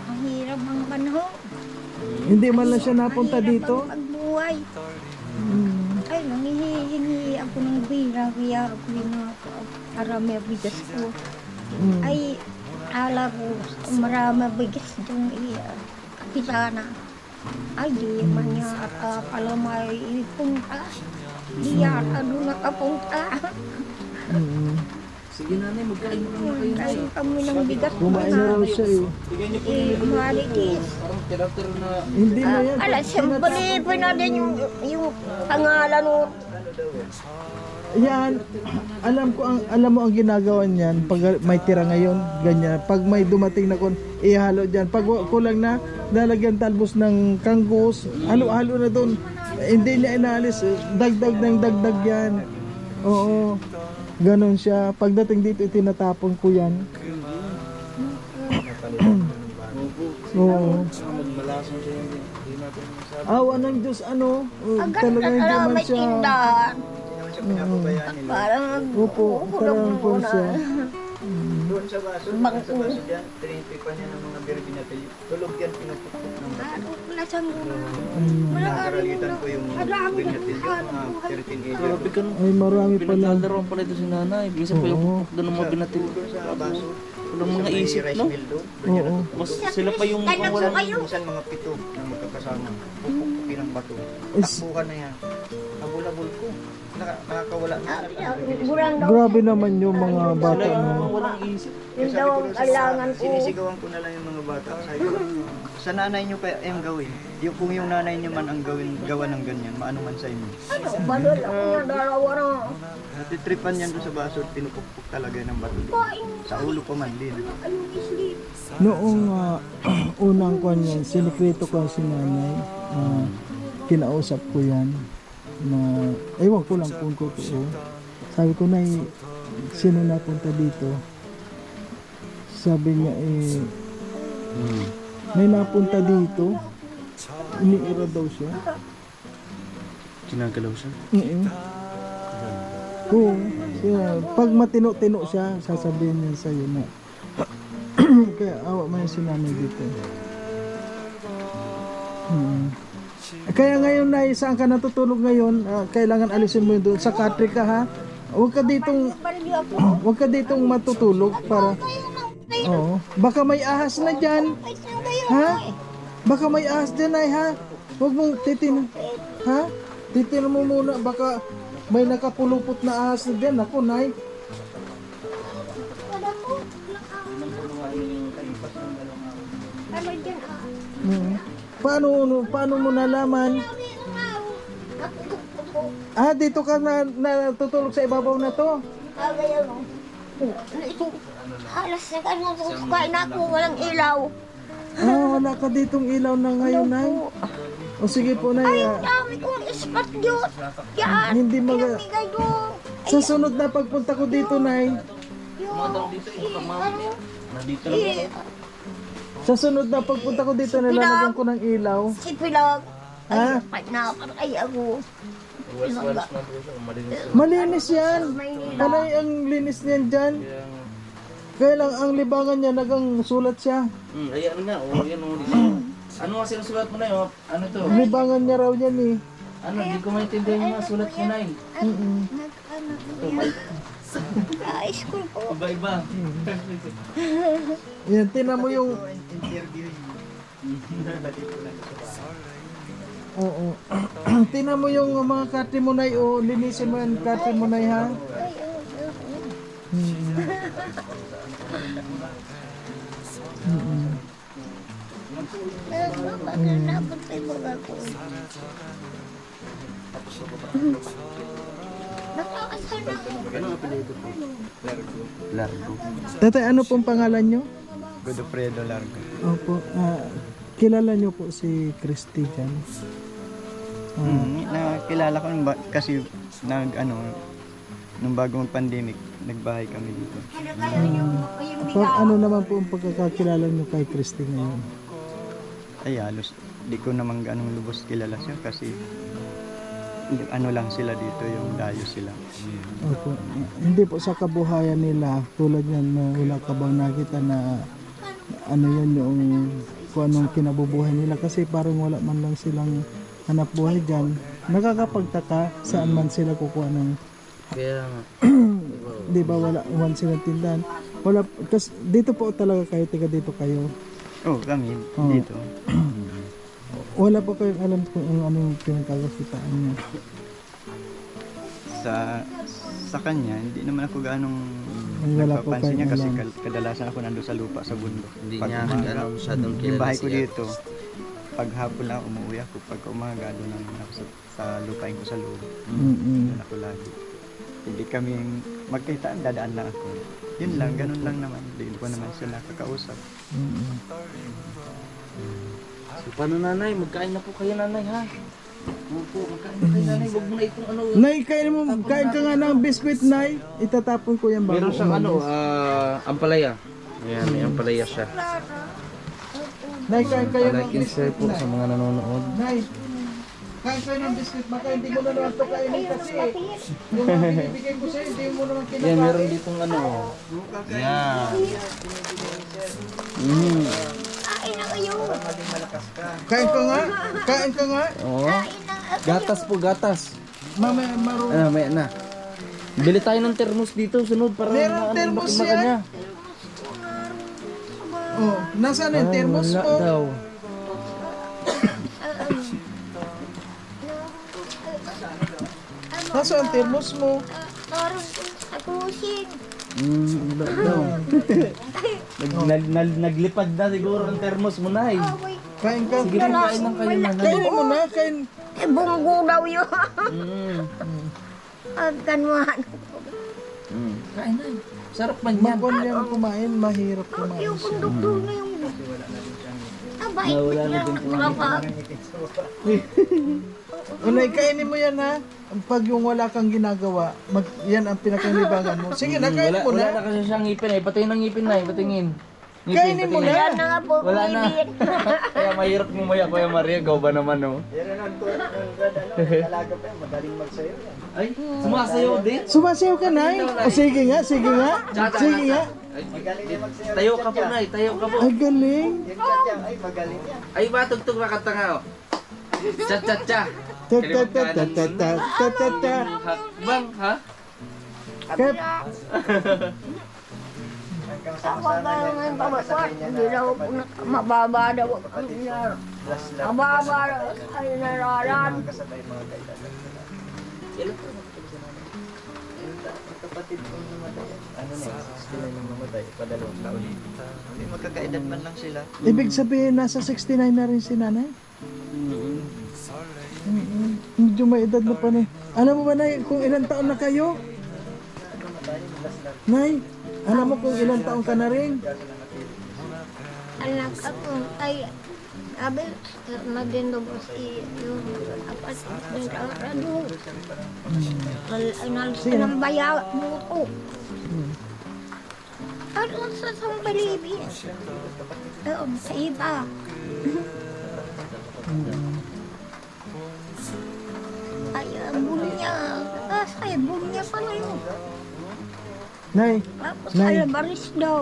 [SPEAKER 3] mahirap ang panahon.
[SPEAKER 1] Hindi man lang siya napunta
[SPEAKER 3] Mahirap
[SPEAKER 1] dito.
[SPEAKER 3] ang pagbuhay. Ay, nangihingi ako ng bira. Kaya ako yung marami ang bigas ko. Ay, ala ko, marami ang bigas doon. Kapitana. Ay, di man yata pala may punta. Di yata doon nakapunta.
[SPEAKER 2] Sige nanay, magkain mo naman kayo.
[SPEAKER 3] Kain kami ng bigas ko
[SPEAKER 1] Kumain na raw siya eh.
[SPEAKER 2] Bigyan niyo po yung libo.
[SPEAKER 3] Maritis.
[SPEAKER 2] Parang tira-tira na...
[SPEAKER 1] Hindi na yan.
[SPEAKER 3] Ala, siyempre, pinadin yung pangalan mo.
[SPEAKER 1] Yan, alam mo ang ginagawa niyan pag may tira ngayon, ganyan. Pag may dumating na kon, ihalo diyan. Pag kulang na, lalagyan talbos ng kanggus, halo-halo na doon. Hindi niya inalis, dagdag ng dagdag yan. Oo, ganon siya. Pagdating dito, itinatapon ko yan. Oo.
[SPEAKER 2] Magmalason siya yun. Hindi natin masabi.
[SPEAKER 1] Awa ng Diyos, ano,
[SPEAKER 3] Ang
[SPEAKER 1] talaga
[SPEAKER 3] ganda
[SPEAKER 1] hindi
[SPEAKER 3] na
[SPEAKER 1] man
[SPEAKER 3] may
[SPEAKER 1] siya.
[SPEAKER 3] tindahan.
[SPEAKER 4] Hindi naman siya pinapabayaan nila.
[SPEAKER 3] Parang
[SPEAKER 1] Opo, talagang po siya.
[SPEAKER 4] Doon sa baso, doon sa baso dyan, tinipipan niya ng mga birbinatil. Tulog yan, pinupukpok ng baso.
[SPEAKER 3] lasang ko na.
[SPEAKER 4] Nakaralitan ko yung
[SPEAKER 3] Marami na
[SPEAKER 4] birbinatil yung mga 13 age.
[SPEAKER 2] Grabe ka nung
[SPEAKER 1] Ay, marami pala.
[SPEAKER 2] pinaglalaro pala ito si nanay. Minsan pa yung pupuk doon ng mga binatil.
[SPEAKER 4] Doon sa baso.
[SPEAKER 2] Walang mga isip,
[SPEAKER 4] rice
[SPEAKER 2] no?
[SPEAKER 4] mill doon.
[SPEAKER 1] Oo.
[SPEAKER 2] Mas sila pa yung
[SPEAKER 3] Kailan
[SPEAKER 2] walang...
[SPEAKER 3] kayo?
[SPEAKER 4] Minsan mga pito na magkakasama. Pupukpukin ng bato.
[SPEAKER 1] Is-
[SPEAKER 4] Takbuhan na yan. Abul-abul ko. Nakakawala na.
[SPEAKER 3] Burang daw.
[SPEAKER 1] Grabe naman yung mga bata
[SPEAKER 2] Sila
[SPEAKER 1] na.
[SPEAKER 2] yung walang isip.
[SPEAKER 3] Yun daw ang kailangan ko.
[SPEAKER 4] Sinisigawan ko na lang yung mga bata. Sabi ko, sa nanay nyo kaya yung gawin. Yung, kung yung nanay nyo man ang gawa ng ganyan, maano man sa inyo.
[SPEAKER 3] Ano, badal ako na dalawa na.
[SPEAKER 4] Natitripan yan doon sa baso at pinupukpuk talaga ng bato doon. Sa ulo pa man din.
[SPEAKER 3] Ayun, isli.
[SPEAKER 1] Noong unang kwan yan, sinikreto ko si nanay. Kinausap ko yan. Na, ewan ko lang kung totoo. Sabi ko na sino napunta dito? Sabi niya may napunta dito. Iniira daw siya.
[SPEAKER 2] Ginagalaw siya.
[SPEAKER 1] Oo. Pag matino-tino siya, sasabihin niya sa'yo na kaya awa mo yung sinanay dito. Kaya ngayon na saan ka natutulog ngayon, kailangan alisin mo yun doon sa country ka ha. Huwag ka ditong matutulog para oo. Baka may ahas na diyan. Ha? Baka may ahas diyan ay ha. Huwag mong ha? Titin mo muna baka may nakapulupot na ahas na diyan. Ako nay.
[SPEAKER 3] Ano dyan
[SPEAKER 1] Paano mo nalaman? Dito ka na natutulog sa ibabaw na to.
[SPEAKER 3] Kagaya mo. Halas na ka nung kain ako, walang ilaw.
[SPEAKER 1] Wala ka ditong ilaw na ngayon nay. O sige po nay.
[SPEAKER 3] Ay, dami kong ispat yun. Yan,
[SPEAKER 1] Hindi
[SPEAKER 3] pinamigay doon.
[SPEAKER 1] Sa sunod na pagpunta ko dito nay.
[SPEAKER 2] Nandito
[SPEAKER 1] Sa sunod na pagpunta ko dito nilalagyan ko ng ilaw.
[SPEAKER 3] Si Pilag.
[SPEAKER 1] Ha?
[SPEAKER 3] Ay, napakay ako.
[SPEAKER 2] walas na po siya. Malinis.
[SPEAKER 1] Malinis yan.
[SPEAKER 3] Maynila.
[SPEAKER 1] Panay ang linis niyan dyan. Kaya lang ang libangan niya nagang sulat siya.
[SPEAKER 2] Ayan nga. O, yan o. Ano nga sinusulat mo na yun? Ano to?
[SPEAKER 1] Libangan niya raw yan eh.
[SPEAKER 2] Ano? Di ko maintindihan yung mga sulat mo na yun.
[SPEAKER 3] School po.
[SPEAKER 2] Iba-iba.
[SPEAKER 1] Yan, tinan mo yung...
[SPEAKER 4] Interview yun.
[SPEAKER 1] Oo. Tinan mo yung mga katimunay o linisin mo yung katimunay ha.
[SPEAKER 2] Largo.
[SPEAKER 1] Tatay, ano pong pangalan nyo?
[SPEAKER 4] Godofredo Largo.
[SPEAKER 1] Opo. Kilala nyo po si Christy dyan?
[SPEAKER 4] Nakilala ko kasi nung bagong pandemic, nagbahay kami dito.
[SPEAKER 1] Ano naman po ang pagkakakilala nyo kay Christy ngayon?
[SPEAKER 4] Ay halos, di ko naman ganong lubos kilala siya kasi ano lang sila dito, yung dayo sila.
[SPEAKER 1] Opo. Hindi po sa kabuhayan nila, tulad yan na wala ka bang nakita na ano yan yung kung anong kinabubuhay nila kasi parang wala man lang silang hanap buhay dyan. Nakakapagtaka saan man sila kukuha ng
[SPEAKER 2] Kaya nga.
[SPEAKER 1] di ba wala man silang tindahan. Wala, kasi dito po talaga kayo, tiga dito kayo.
[SPEAKER 4] Kami
[SPEAKER 1] Oo.
[SPEAKER 4] dito.
[SPEAKER 1] Wala po kayong alam kung ano yung pinagkakakitaan niya.
[SPEAKER 4] Sa kanya, hindi naman ako ganong
[SPEAKER 1] Wala po
[SPEAKER 4] nagpapansin niya kasi
[SPEAKER 1] kayong alam.
[SPEAKER 4] kadalasan ako nandun sa lupa sa bundok.
[SPEAKER 2] Hindi
[SPEAKER 4] Pag
[SPEAKER 2] niya
[SPEAKER 4] umaga,
[SPEAKER 2] ano, masyadong
[SPEAKER 4] yung
[SPEAKER 2] kilala
[SPEAKER 4] bahay ko
[SPEAKER 2] siya.
[SPEAKER 4] dito, pag hapon lang umuwi ako, pag umaga doon naman ako sa lupain ko sa loob. Doon ako lagi. Hindi kami magkaitaan, dadaan lang ako. Yun lang, ganun lang naman. Hindi ko naman siya nakakausap.
[SPEAKER 2] So, paano nanay? Magkain na po kayo nanay ha? Opo, magkain na kayo nanay. Huwag mo na itong ano.
[SPEAKER 1] Nay, kain ka nga ng biskwit, Nay. Itatapon ko yan bago
[SPEAKER 2] Meron siyang ano,
[SPEAKER 1] umalis.
[SPEAKER 2] ampalaya. Ayan, may ampalaya siya.
[SPEAKER 1] Nay, kain kayo ng
[SPEAKER 2] Like and share
[SPEAKER 1] biskwit,
[SPEAKER 2] po sa mga nanonood.
[SPEAKER 1] Nay, kain kayo ng biskwit. Baka hindi mo na naman ito kainin kasi yung mga binibigay ko sa'yo, hindi mo naman kinakain.
[SPEAKER 2] Yan, meron ditong ano. Yan.
[SPEAKER 3] Kain na kayo.
[SPEAKER 1] Kain ka nga. Kain ka nga.
[SPEAKER 2] Oo. Gatas po, gatas.
[SPEAKER 1] Mamaya marunong.
[SPEAKER 2] May na. Bili tayo ng thermos dito, sunod para
[SPEAKER 1] Meron thermos
[SPEAKER 2] imbak-imbak
[SPEAKER 1] yan.
[SPEAKER 2] niya.
[SPEAKER 1] Oh, nasaan yung thermos
[SPEAKER 2] wala
[SPEAKER 1] mo?
[SPEAKER 2] daw.
[SPEAKER 1] Nasaan ang thermos mo?
[SPEAKER 3] Parang agusin.
[SPEAKER 2] Wala daw. Naglipad na siguro ang thermos mo na eh.
[SPEAKER 3] Wait.
[SPEAKER 1] Kain ka.
[SPEAKER 2] Sige rin, kain lang kayo nanay.
[SPEAKER 1] Kainin mo na, kain.
[SPEAKER 3] Eh, bunggo daw yun. Ang kanuhan.
[SPEAKER 2] Kain na. Sarap man yan.
[SPEAKER 1] Magwan yan kumain, mahirap kumain.
[SPEAKER 3] Yung konduktor na yung... Abay,
[SPEAKER 2] Nawala na din kumain.
[SPEAKER 1] Unay, kainin mo yan ha. Pag yung wala kang ginagawa, yan ang pinakalibangan mo. Sige na, kainin mo
[SPEAKER 2] Wala
[SPEAKER 1] na.
[SPEAKER 2] na kasi siyang ngipin eh. Patingin ng ngipin na eh. Patingin. Ngipin,
[SPEAKER 1] Kainin mo
[SPEAKER 2] patingin.
[SPEAKER 1] na.
[SPEAKER 3] yan na nga po,
[SPEAKER 2] Wala na.
[SPEAKER 3] pwede.
[SPEAKER 2] Kaya mahirap mumaya, Kuya Maria. Gaw ba naman, no?
[SPEAKER 4] Yan ang talaga pa yan, magaling magsayo yan.
[SPEAKER 2] Ay, sumasayaw din.
[SPEAKER 1] Sumasayaw ka na. Sige nga, sige nga. Sige nga.
[SPEAKER 4] Magaling yan magsayo.
[SPEAKER 2] Tayo ka po, Nay. Tayo ka po.
[SPEAKER 1] Ay, galing.
[SPEAKER 4] Yan yan, ay magaling yan.
[SPEAKER 2] Ay, ba? Tugtog na kanta nga, oh. Cha-cha-cha.
[SPEAKER 1] Ta-ta-ta-ta-ta-ta-ta-ta.
[SPEAKER 2] Hakbang, ha?
[SPEAKER 1] Kep,
[SPEAKER 4] Hanggang
[SPEAKER 3] Tawag
[SPEAKER 4] sana
[SPEAKER 3] ka
[SPEAKER 4] yan,
[SPEAKER 3] naman
[SPEAKER 4] ang
[SPEAKER 3] pabaswat.
[SPEAKER 4] sasabihin niya
[SPEAKER 3] Hindi
[SPEAKER 4] na
[SPEAKER 3] daw po na mababa daw ang nangyari.
[SPEAKER 4] last love.
[SPEAKER 3] Mababa daw ay nararan.
[SPEAKER 4] Mga kasabay mga kailangan. Kapatid kong namatay. Ano na, sila nang mamatay, padalawang taon. Hindi magkakaedad man lang sila.
[SPEAKER 1] ibig sabihin nasa 69 na rin si nanay. Medyo may edad na pa na. Alam mo ba, Nay, kung ilang taon na kayo? Nay, alam mo kung ilang taon ka na rin?
[SPEAKER 3] Anak ako ay sabi maganda ba si yung apat ng karado. Analis ka ng bayaw mo ko. Ano sa Sambalibi? Sa iba. Ay, bunya. Ay, bunya pala yun.
[SPEAKER 1] Nay,
[SPEAKER 3] Tapos
[SPEAKER 1] Nay.
[SPEAKER 3] alabaris daw.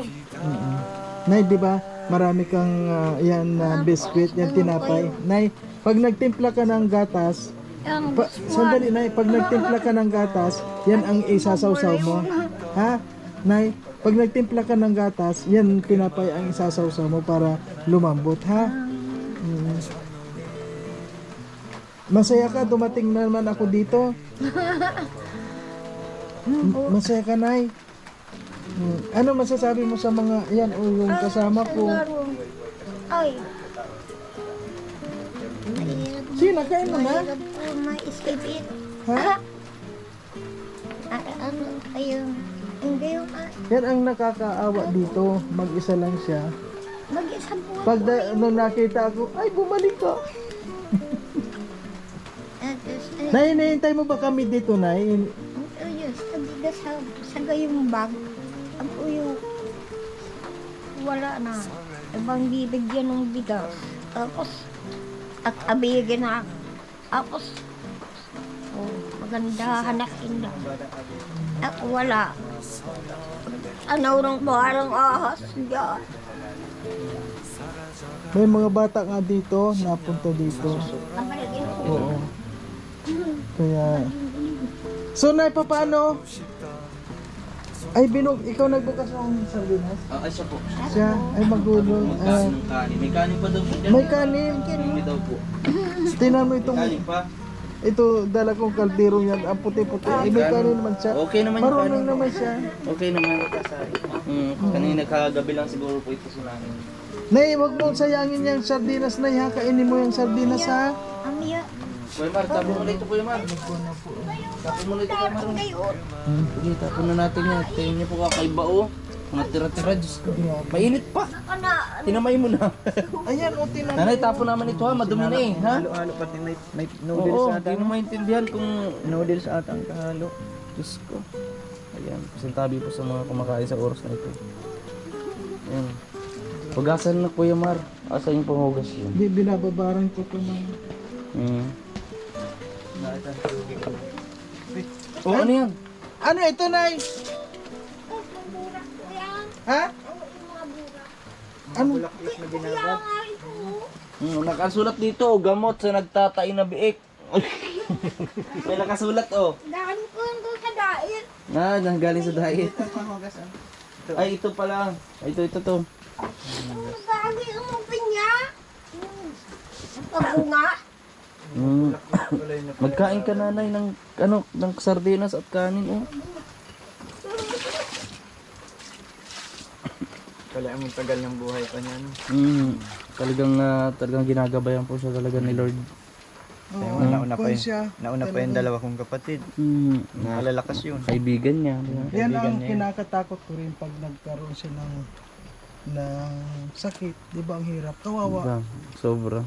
[SPEAKER 1] Nay, di ba? Marami kang yan na biskwit, yan tinapay. Nay, pag nagtimpla ka ng gatas,
[SPEAKER 3] Ang
[SPEAKER 1] sandali, Nay, pag nagtimpla ka ng gatas, yan ang isasawsaw mo. Ha? Nay, pag nagtimpla ka ng gatas, yan tinapay ang isasawsaw mo para lumambot, ha? Masaya ka, dumating naman ako dito. Masaya ka, Nay. Ano masasabi mo sa mga yan o yung kasama ko?
[SPEAKER 3] Ay. Mahirap.
[SPEAKER 1] Sina, kain mo na.
[SPEAKER 3] Mahirap po maisipin.
[SPEAKER 1] Ha?
[SPEAKER 3] Ano kayo? Hindi yung
[SPEAKER 1] Yan ang nakakaawa dito. Mag-isa lang siya.
[SPEAKER 3] mag-isa po.
[SPEAKER 1] Pag nung nakita ako, ay bumalik ka. Nay, hinihintay mo ba kami dito, Nay?
[SPEAKER 3] Yes, tabiga sa gayong bag. Ako yung wala na. Ibang bibigyan ng bigas. Tapos, at abigin na. Tapos, maganda hanakin na. Ako wala. Ano rong parang ahas dyan.
[SPEAKER 1] May mga bata nga dito, napunta dito.
[SPEAKER 3] Kabalagin ko.
[SPEAKER 1] Oo. Kaya... So, Nay, paano? Ay, ikaw nagbukas ng sardinas?
[SPEAKER 2] Ay, siya po.
[SPEAKER 1] Siya, ay magulo.
[SPEAKER 2] Magkain ng kanin. May kanin pa daw po dyan.
[SPEAKER 1] May kanin.
[SPEAKER 2] May daw po.
[SPEAKER 1] Tingnan mo itong...
[SPEAKER 2] Kanin pa.
[SPEAKER 1] Ito, dala kong kaldero yan. Ang puti-puti. Ay, may kanin naman siya.
[SPEAKER 2] Okay naman yung
[SPEAKER 1] Marunong
[SPEAKER 2] kanin.
[SPEAKER 1] naman siya.
[SPEAKER 2] Okay naman. Kanina kagabi lang siguro po ito sa namin.
[SPEAKER 1] Nay, wag mo sayangin yung sardinas, Nay, ha? Kainin mo yung sardinas, ha?
[SPEAKER 3] Amiya.
[SPEAKER 2] Kuya Mar, tapon mo na ito, Kuya Mar. Tapon mo na ito, Kuya Mar.
[SPEAKER 3] Ngayon.
[SPEAKER 2] Sige, tapon na natin yan. Tingnan niyo po kakaiba, oh. Mga tira-tira, Diyos ko. Mainit pa.
[SPEAKER 3] Kana.
[SPEAKER 2] Tinamay mo na.
[SPEAKER 1] Ayan, o, tinan.
[SPEAKER 2] Nanay, tapon naman ito, ha. Madumi na eh, ha?
[SPEAKER 4] Halo-halo pati may noodles
[SPEAKER 2] Oo,
[SPEAKER 4] ata.
[SPEAKER 2] hindi mo maintindihan kung...
[SPEAKER 4] Noodles ata ang kahalo.
[SPEAKER 2] Diyos ko. Ayan, pasintabi po sa mga kumakain sa oras na ito. Ayan. Hugasan na, Kuya Mar. Asan yung panghugas yun?
[SPEAKER 1] Binababaran ko ito ng...
[SPEAKER 2] Oh, ano yan?
[SPEAKER 1] Ano ito, Nay? Ha? Ano?
[SPEAKER 4] Bulaklak na binabad.
[SPEAKER 2] Nakasulat dito, oh, gamot sa nagtatain na biik. May nakasulat, oh.
[SPEAKER 3] Daan ko yung sa dait.
[SPEAKER 2] Nanggaling sa diet.
[SPEAKER 4] Panghugas ah.
[SPEAKER 2] Ay, ito pala. Ito to.
[SPEAKER 3] Bagay ang pinya. Pabunga.
[SPEAKER 2] Magkain ka, nanay, ng ng sardinas at kanin, oh.
[SPEAKER 4] pala ang tagal ng buhay pa niya. No?
[SPEAKER 2] Talagang ginagabayan po siya talaga ni Lord.
[SPEAKER 1] Oo,
[SPEAKER 4] nauna pa
[SPEAKER 1] kung
[SPEAKER 4] yun.
[SPEAKER 1] siya,
[SPEAKER 4] Nauna pa yung dalawa kong kapatid.
[SPEAKER 2] Na
[SPEAKER 4] Malalakas yun.
[SPEAKER 2] kaibigan niya. Di ba?
[SPEAKER 1] yan
[SPEAKER 4] Kaibigan
[SPEAKER 1] ang
[SPEAKER 4] niya yun.
[SPEAKER 1] kinakatakot ko rin pag nagkaroon siya ng sakit. Di ba ang hirap? Kawawa.
[SPEAKER 2] Diba? Sobra.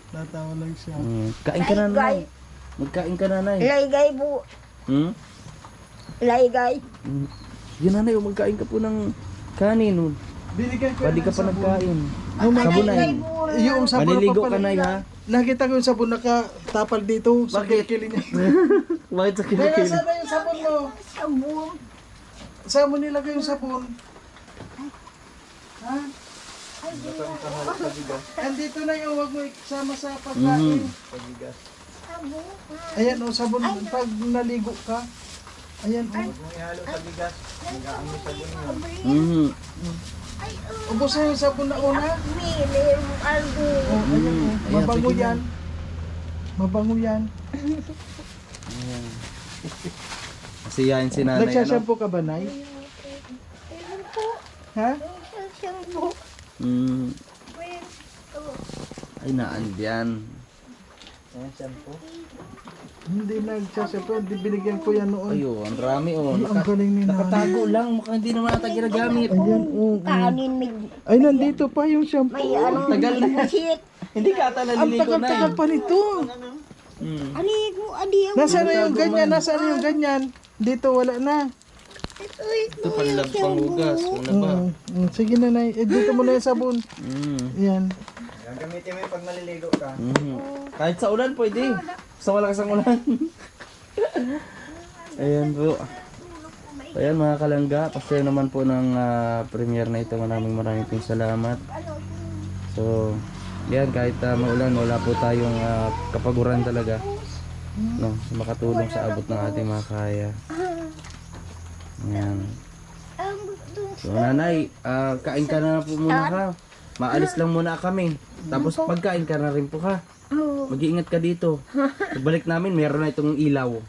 [SPEAKER 1] Tatawa lang siya.
[SPEAKER 2] Kain ka na, Nay. Magkain ka na, Nay.
[SPEAKER 3] Laygay po.
[SPEAKER 2] Hmm?
[SPEAKER 3] Laygay.
[SPEAKER 2] Yan, Nanay, magkain ka po ng kanin. Oh.
[SPEAKER 1] Binigyan ko
[SPEAKER 2] Pwede
[SPEAKER 1] yan
[SPEAKER 2] ka
[SPEAKER 1] ng
[SPEAKER 2] pa
[SPEAKER 1] sabon.
[SPEAKER 2] nagkain.
[SPEAKER 1] Yung
[SPEAKER 2] Sabon, Nay.
[SPEAKER 1] Yung sabon
[SPEAKER 2] Maliligo
[SPEAKER 1] na
[SPEAKER 2] ka, Nay, ha?
[SPEAKER 1] Nakita ko yung sabon nakatapal dito sa
[SPEAKER 2] Bakit?
[SPEAKER 1] kili niya.
[SPEAKER 2] Bakit sa
[SPEAKER 1] Kaya
[SPEAKER 2] kilikili?
[SPEAKER 1] saan na yung sabon mo?
[SPEAKER 3] Sabon.
[SPEAKER 1] Saan mo nilagay yung sabon? Ha? Andito na yung wag mo isama sa pagkain.
[SPEAKER 3] Sabon.
[SPEAKER 1] Ayan o, sabon pag naligo ka. Ayan o.
[SPEAKER 4] Kung ihalo sa bigas, mag-aamoy sabon yun.
[SPEAKER 2] Mhm.
[SPEAKER 3] Ay,
[SPEAKER 1] Ubos na yung sabon na una.
[SPEAKER 3] meron algo.
[SPEAKER 1] O, ayan o.
[SPEAKER 2] Ayan,
[SPEAKER 1] Mabango
[SPEAKER 2] sige na.
[SPEAKER 1] yan. Mabango yan.
[SPEAKER 2] Masiyahin si Nanay. Ano?
[SPEAKER 1] Nagsashampoo ka ba, Nay?
[SPEAKER 3] Meron po.
[SPEAKER 1] Ha?
[SPEAKER 3] Shampoo.
[SPEAKER 2] Mm.
[SPEAKER 3] Meron.
[SPEAKER 2] Ay, naandyan.
[SPEAKER 4] Ayan, shampoo.
[SPEAKER 1] Hindi nagsashampoo. Hindi binigyan ko yan noon.
[SPEAKER 2] Ayo, ang rami oh.
[SPEAKER 1] Ay, ang galing ni Nanay.
[SPEAKER 2] Nakatago lang, mukhang hindi naman ata ginagamit.
[SPEAKER 1] Ayan o.
[SPEAKER 3] Kanin may
[SPEAKER 1] Ay, nandito pa yung shampoo.
[SPEAKER 3] may ano.
[SPEAKER 2] Tagal na.
[SPEAKER 3] Shit.
[SPEAKER 2] Hindi ka ata
[SPEAKER 1] Ang
[SPEAKER 2] naliligo na.
[SPEAKER 1] tagal-tagal pa nito.
[SPEAKER 3] Aligo, aligo.
[SPEAKER 1] Nasaan na yung ganyan? Nasaan na yung ganyan? Dito wala na.
[SPEAKER 2] Ito panlab pang hugas. Una ba?
[SPEAKER 1] Sige na, Nay. Dito mo na yung sabon.
[SPEAKER 2] Mm.
[SPEAKER 1] Yan.
[SPEAKER 4] Gagamitin mo yung pag maliligo ka.
[SPEAKER 2] Mhm. Kahit sa ulan pwede. Sa malakas ang ulan. Ayan po. Ayan mga kalangga, pa-share naman po ng premiere na ito. Maraming pong salamat. So, yan kahit maulan, wala po tayong kapaguran talaga. No, makatulong sa abot ng ating mga kaya. Ayan. So Nanay, kain ka na po muna ka. Maalis lang muna kami. Tapos pagkain ka na rin po ka. Mag-iingat ka dito. Pagbalik namin, meron na itong ilaw.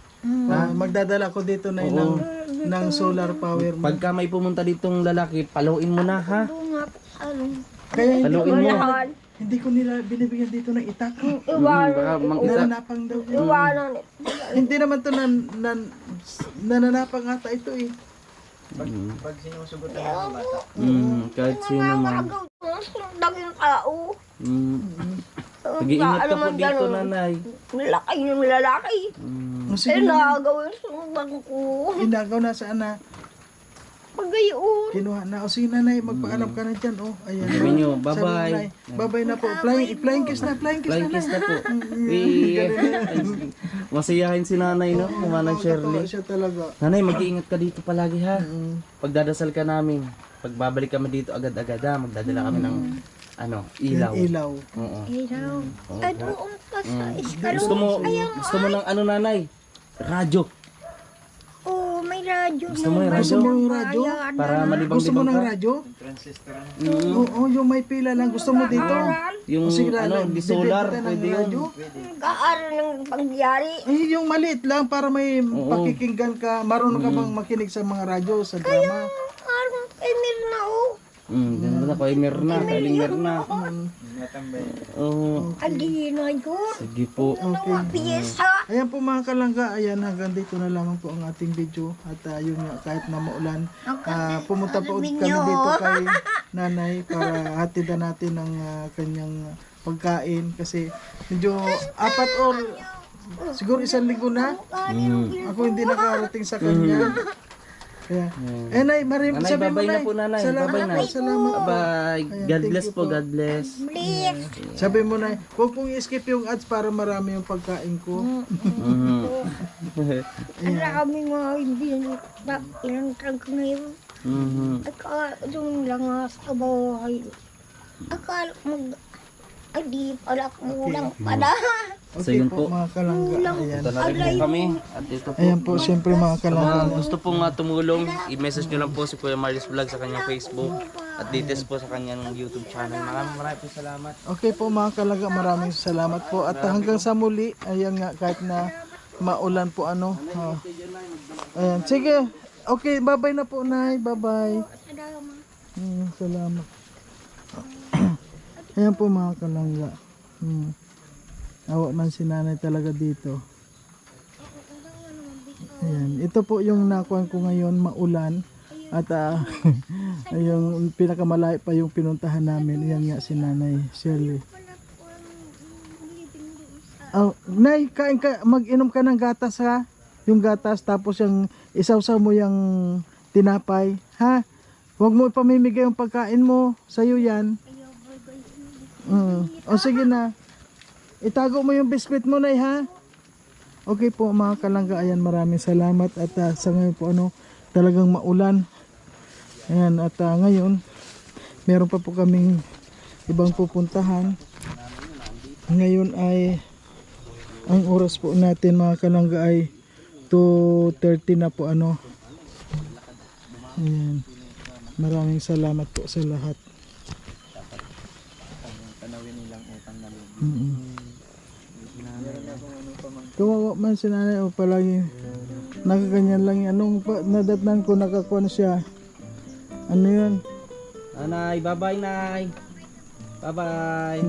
[SPEAKER 1] Magdadala ko dito na ng solar power mo.
[SPEAKER 2] Pagka may pumunta ditong lalaki, paluin mo na ha.
[SPEAKER 1] Kaya
[SPEAKER 2] Paluin mo.
[SPEAKER 1] hindi ko nila binibigyan dito ng itak.
[SPEAKER 2] Baka mang-isa.
[SPEAKER 1] Nananapang daw.
[SPEAKER 3] Iwanan.
[SPEAKER 1] Hindi naman to nananapang ata ito eh.
[SPEAKER 4] Pag sinusugutan ng bata.
[SPEAKER 2] Kahit sino man.
[SPEAKER 3] Daging tao.
[SPEAKER 2] Mag-iingat ka po dito, Nanay.
[SPEAKER 3] Lalaki ng lalaki.
[SPEAKER 1] O, sige
[SPEAKER 3] Eh,
[SPEAKER 1] na.
[SPEAKER 3] nagawin sa ko.
[SPEAKER 1] Inagaw na saan na.
[SPEAKER 3] Pagayon.
[SPEAKER 1] Kinuha na. O sige, Nanay, magpaalam ka na dyan. O, ayan.
[SPEAKER 2] Sabi nyo,
[SPEAKER 1] Sabi
[SPEAKER 2] bye-bye.
[SPEAKER 1] na, Nay. Bye-bye na po. Flying kiss na. Flying kiss
[SPEAKER 2] Flying
[SPEAKER 1] na.
[SPEAKER 2] kiss na po. Masiyahin si Nanay, no? Kumanang
[SPEAKER 1] Shirley.
[SPEAKER 2] Shirley.
[SPEAKER 1] Siya talaga.
[SPEAKER 2] Nanay, mag-iingat ka dito palagi ha. Pagdadasal ka namin. Pagbabalik kami dito agad-agad ha. Magdadala kami ng ilaw.
[SPEAKER 1] Ilaw.
[SPEAKER 2] Oo.
[SPEAKER 3] Ilaw. Ay, doon pa sa iskalo.
[SPEAKER 2] Gusto mo ng Nanay? Radyo.
[SPEAKER 3] Oh, may radyo.
[SPEAKER 2] Gusto mo yung
[SPEAKER 1] Gusto
[SPEAKER 2] radyo?
[SPEAKER 1] mo yung radyo?
[SPEAKER 2] Para
[SPEAKER 1] Gusto mo
[SPEAKER 2] malibang-libang
[SPEAKER 1] ng
[SPEAKER 2] ka.
[SPEAKER 1] radyo?
[SPEAKER 4] Transistor.
[SPEAKER 1] Oo, yung may pila lang. Gusto mo dito?
[SPEAKER 2] Yung
[SPEAKER 1] O, sige, Nanay,
[SPEAKER 2] di solar,
[SPEAKER 1] bibenta ng
[SPEAKER 2] pwede yun.
[SPEAKER 1] radyo.
[SPEAKER 3] Kaaral ng pangyari.
[SPEAKER 1] Eh, yung maliit lang para may pakikinggan ka. Marunong ka bang makinig sa mga radyo, sa drama?
[SPEAKER 3] Parang emir na oh.
[SPEAKER 2] Ganun na, kay Mirna, kay Mirna.
[SPEAKER 4] Natambay.
[SPEAKER 2] Oo.
[SPEAKER 3] Adi na yun.
[SPEAKER 2] Sige po.
[SPEAKER 3] Mga piyesa.
[SPEAKER 1] Ayan po mga kalangga, ayan hanggang dito na lamang po ang ating video. At yun nga, kahit na maulan, pumunta po kami dito kay Nanay para hatidan natin ang kanyang pagkain. Kasi medyo 4 or siguro 1 linggo na. Ako hindi nakarating sa kanya. Kaya, Nay,
[SPEAKER 2] Nanay,
[SPEAKER 1] sabi mo
[SPEAKER 2] babay na
[SPEAKER 1] Nay.
[SPEAKER 2] po, Nanay.
[SPEAKER 1] Salamat
[SPEAKER 2] Babay na.
[SPEAKER 1] po, salamat po.
[SPEAKER 2] Bye. God
[SPEAKER 1] thank
[SPEAKER 2] bless
[SPEAKER 1] you
[SPEAKER 2] po,
[SPEAKER 1] po.
[SPEAKER 2] God bless.
[SPEAKER 3] Please.
[SPEAKER 1] Sabi mo na, huwag pong i-skip yung ads para marami yung pagkain ko.
[SPEAKER 2] Mhm.
[SPEAKER 3] Ang dami mga ibin. Ilang trag na yun.
[SPEAKER 2] Mhm.
[SPEAKER 3] Doon lang sa bahay. Akala mag... Ay, di pala kulang pala.
[SPEAKER 2] So, yun po.
[SPEAKER 1] Mga kalangga, ayan.
[SPEAKER 2] Ito na rin po kami. At ito po.
[SPEAKER 1] Ayan po, siyempre mga
[SPEAKER 2] Sa
[SPEAKER 1] kalangga.
[SPEAKER 2] mga gusto pong tumulong, i-message nyo lang po si Kuya Marius Vlog sa kanyang Facebook at details po sa kanyang YouTube channel. Maraming po salamat.
[SPEAKER 1] Okay po mga kalangga, maraming salamat po. At hanggang sa muli, ayan nga, kahit na maulan po Ayan, sige. Okay, bye-bye na po, Nay. Bye-bye.
[SPEAKER 3] Salamat.
[SPEAKER 1] Salamat. Ayan po mga kalangga. Awa man si nanay talaga dito. Ayan. Ito po yung nakuha ko ngayon, maulan. At yung pinakamalayo pa yung pinuntahan namin. Ayan nga si Nanay Shirley.
[SPEAKER 3] Wala po ang living room sa...
[SPEAKER 1] Oh, Nay, kain ka, mag-inom ka ng gatas ha. Yung gatas tapos yung isawsaw mo yung tinapay, ha? Huwag mo ipamimigay yung pagkain mo, sa'yo yan.
[SPEAKER 3] Ayaw, bye-bye.
[SPEAKER 1] O sige na. Itago mo yung biskwit mo, Nay, ha? Okay po mga kalangga, ayan, maraming salamat at sa ngayon po talagang maulan. Ayan, at ngayon meron pa po kaming ibang pupuntahan. Ngayon ay ang oras po natin mga kalangga ay 2:30 na po Ayan. Maraming salamat po sa lahat. Kawawa man si nanay o palagi nakaganyan lang yan. Anong nadatnan ko nakakuan siya. Ano yun?
[SPEAKER 2] Nay, bye-bye, Nay. Bye-bye.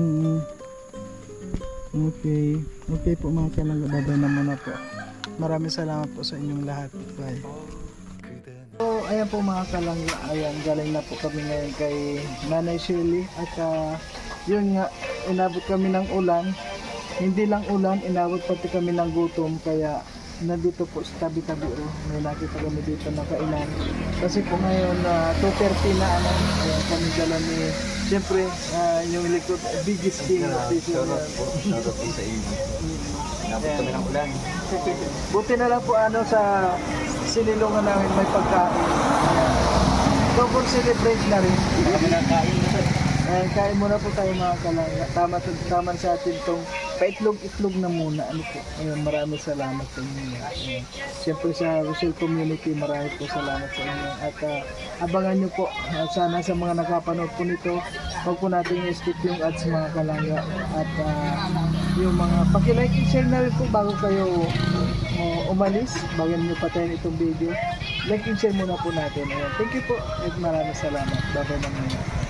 [SPEAKER 1] Okay. Okay po mga kalangga. Babay na muna po. Maraming salamat po sa inyong lahat. Bye. So, ayan po mga kalangga. Ayan, galing na po kami ngayon kay Nanay Shirley. At yun nga, inabot kami ng ulan. Hindi lang ulan, inabot pati kami ng gutom. Kaya nandito po sa tabi-tabi may nakita kami dito na kainan. Kasi po ngayon 2:30 na ayan kami dala ni siyempre yung likod biggest king of this world.
[SPEAKER 4] Shoutout po sa inyo. Inabot kami ng ulan.
[SPEAKER 1] Buti na lang po sa sinilungan namin may pagkain. Double celebrate na rin.
[SPEAKER 4] Kami nakain na.
[SPEAKER 1] Kain muna po tayo mga kalangga. Tama sa atin tong paitlog-itlog na muna. Ano po? Ayun, maraming salamat sa inyo. Siyempre sa Rochelle Community, marami po salamat sa inyo. At abangan nyo po, sana sa mga nakapanood po nito, huwag po natin i-skip yung ads mga kalangga. At yung mga pakilike and share na rin po bago kayo umalis, bago nyo patayin itong video. Like and share muna po natin. Ayun. Thank you po at maraming salamat. Bye-bye na muna.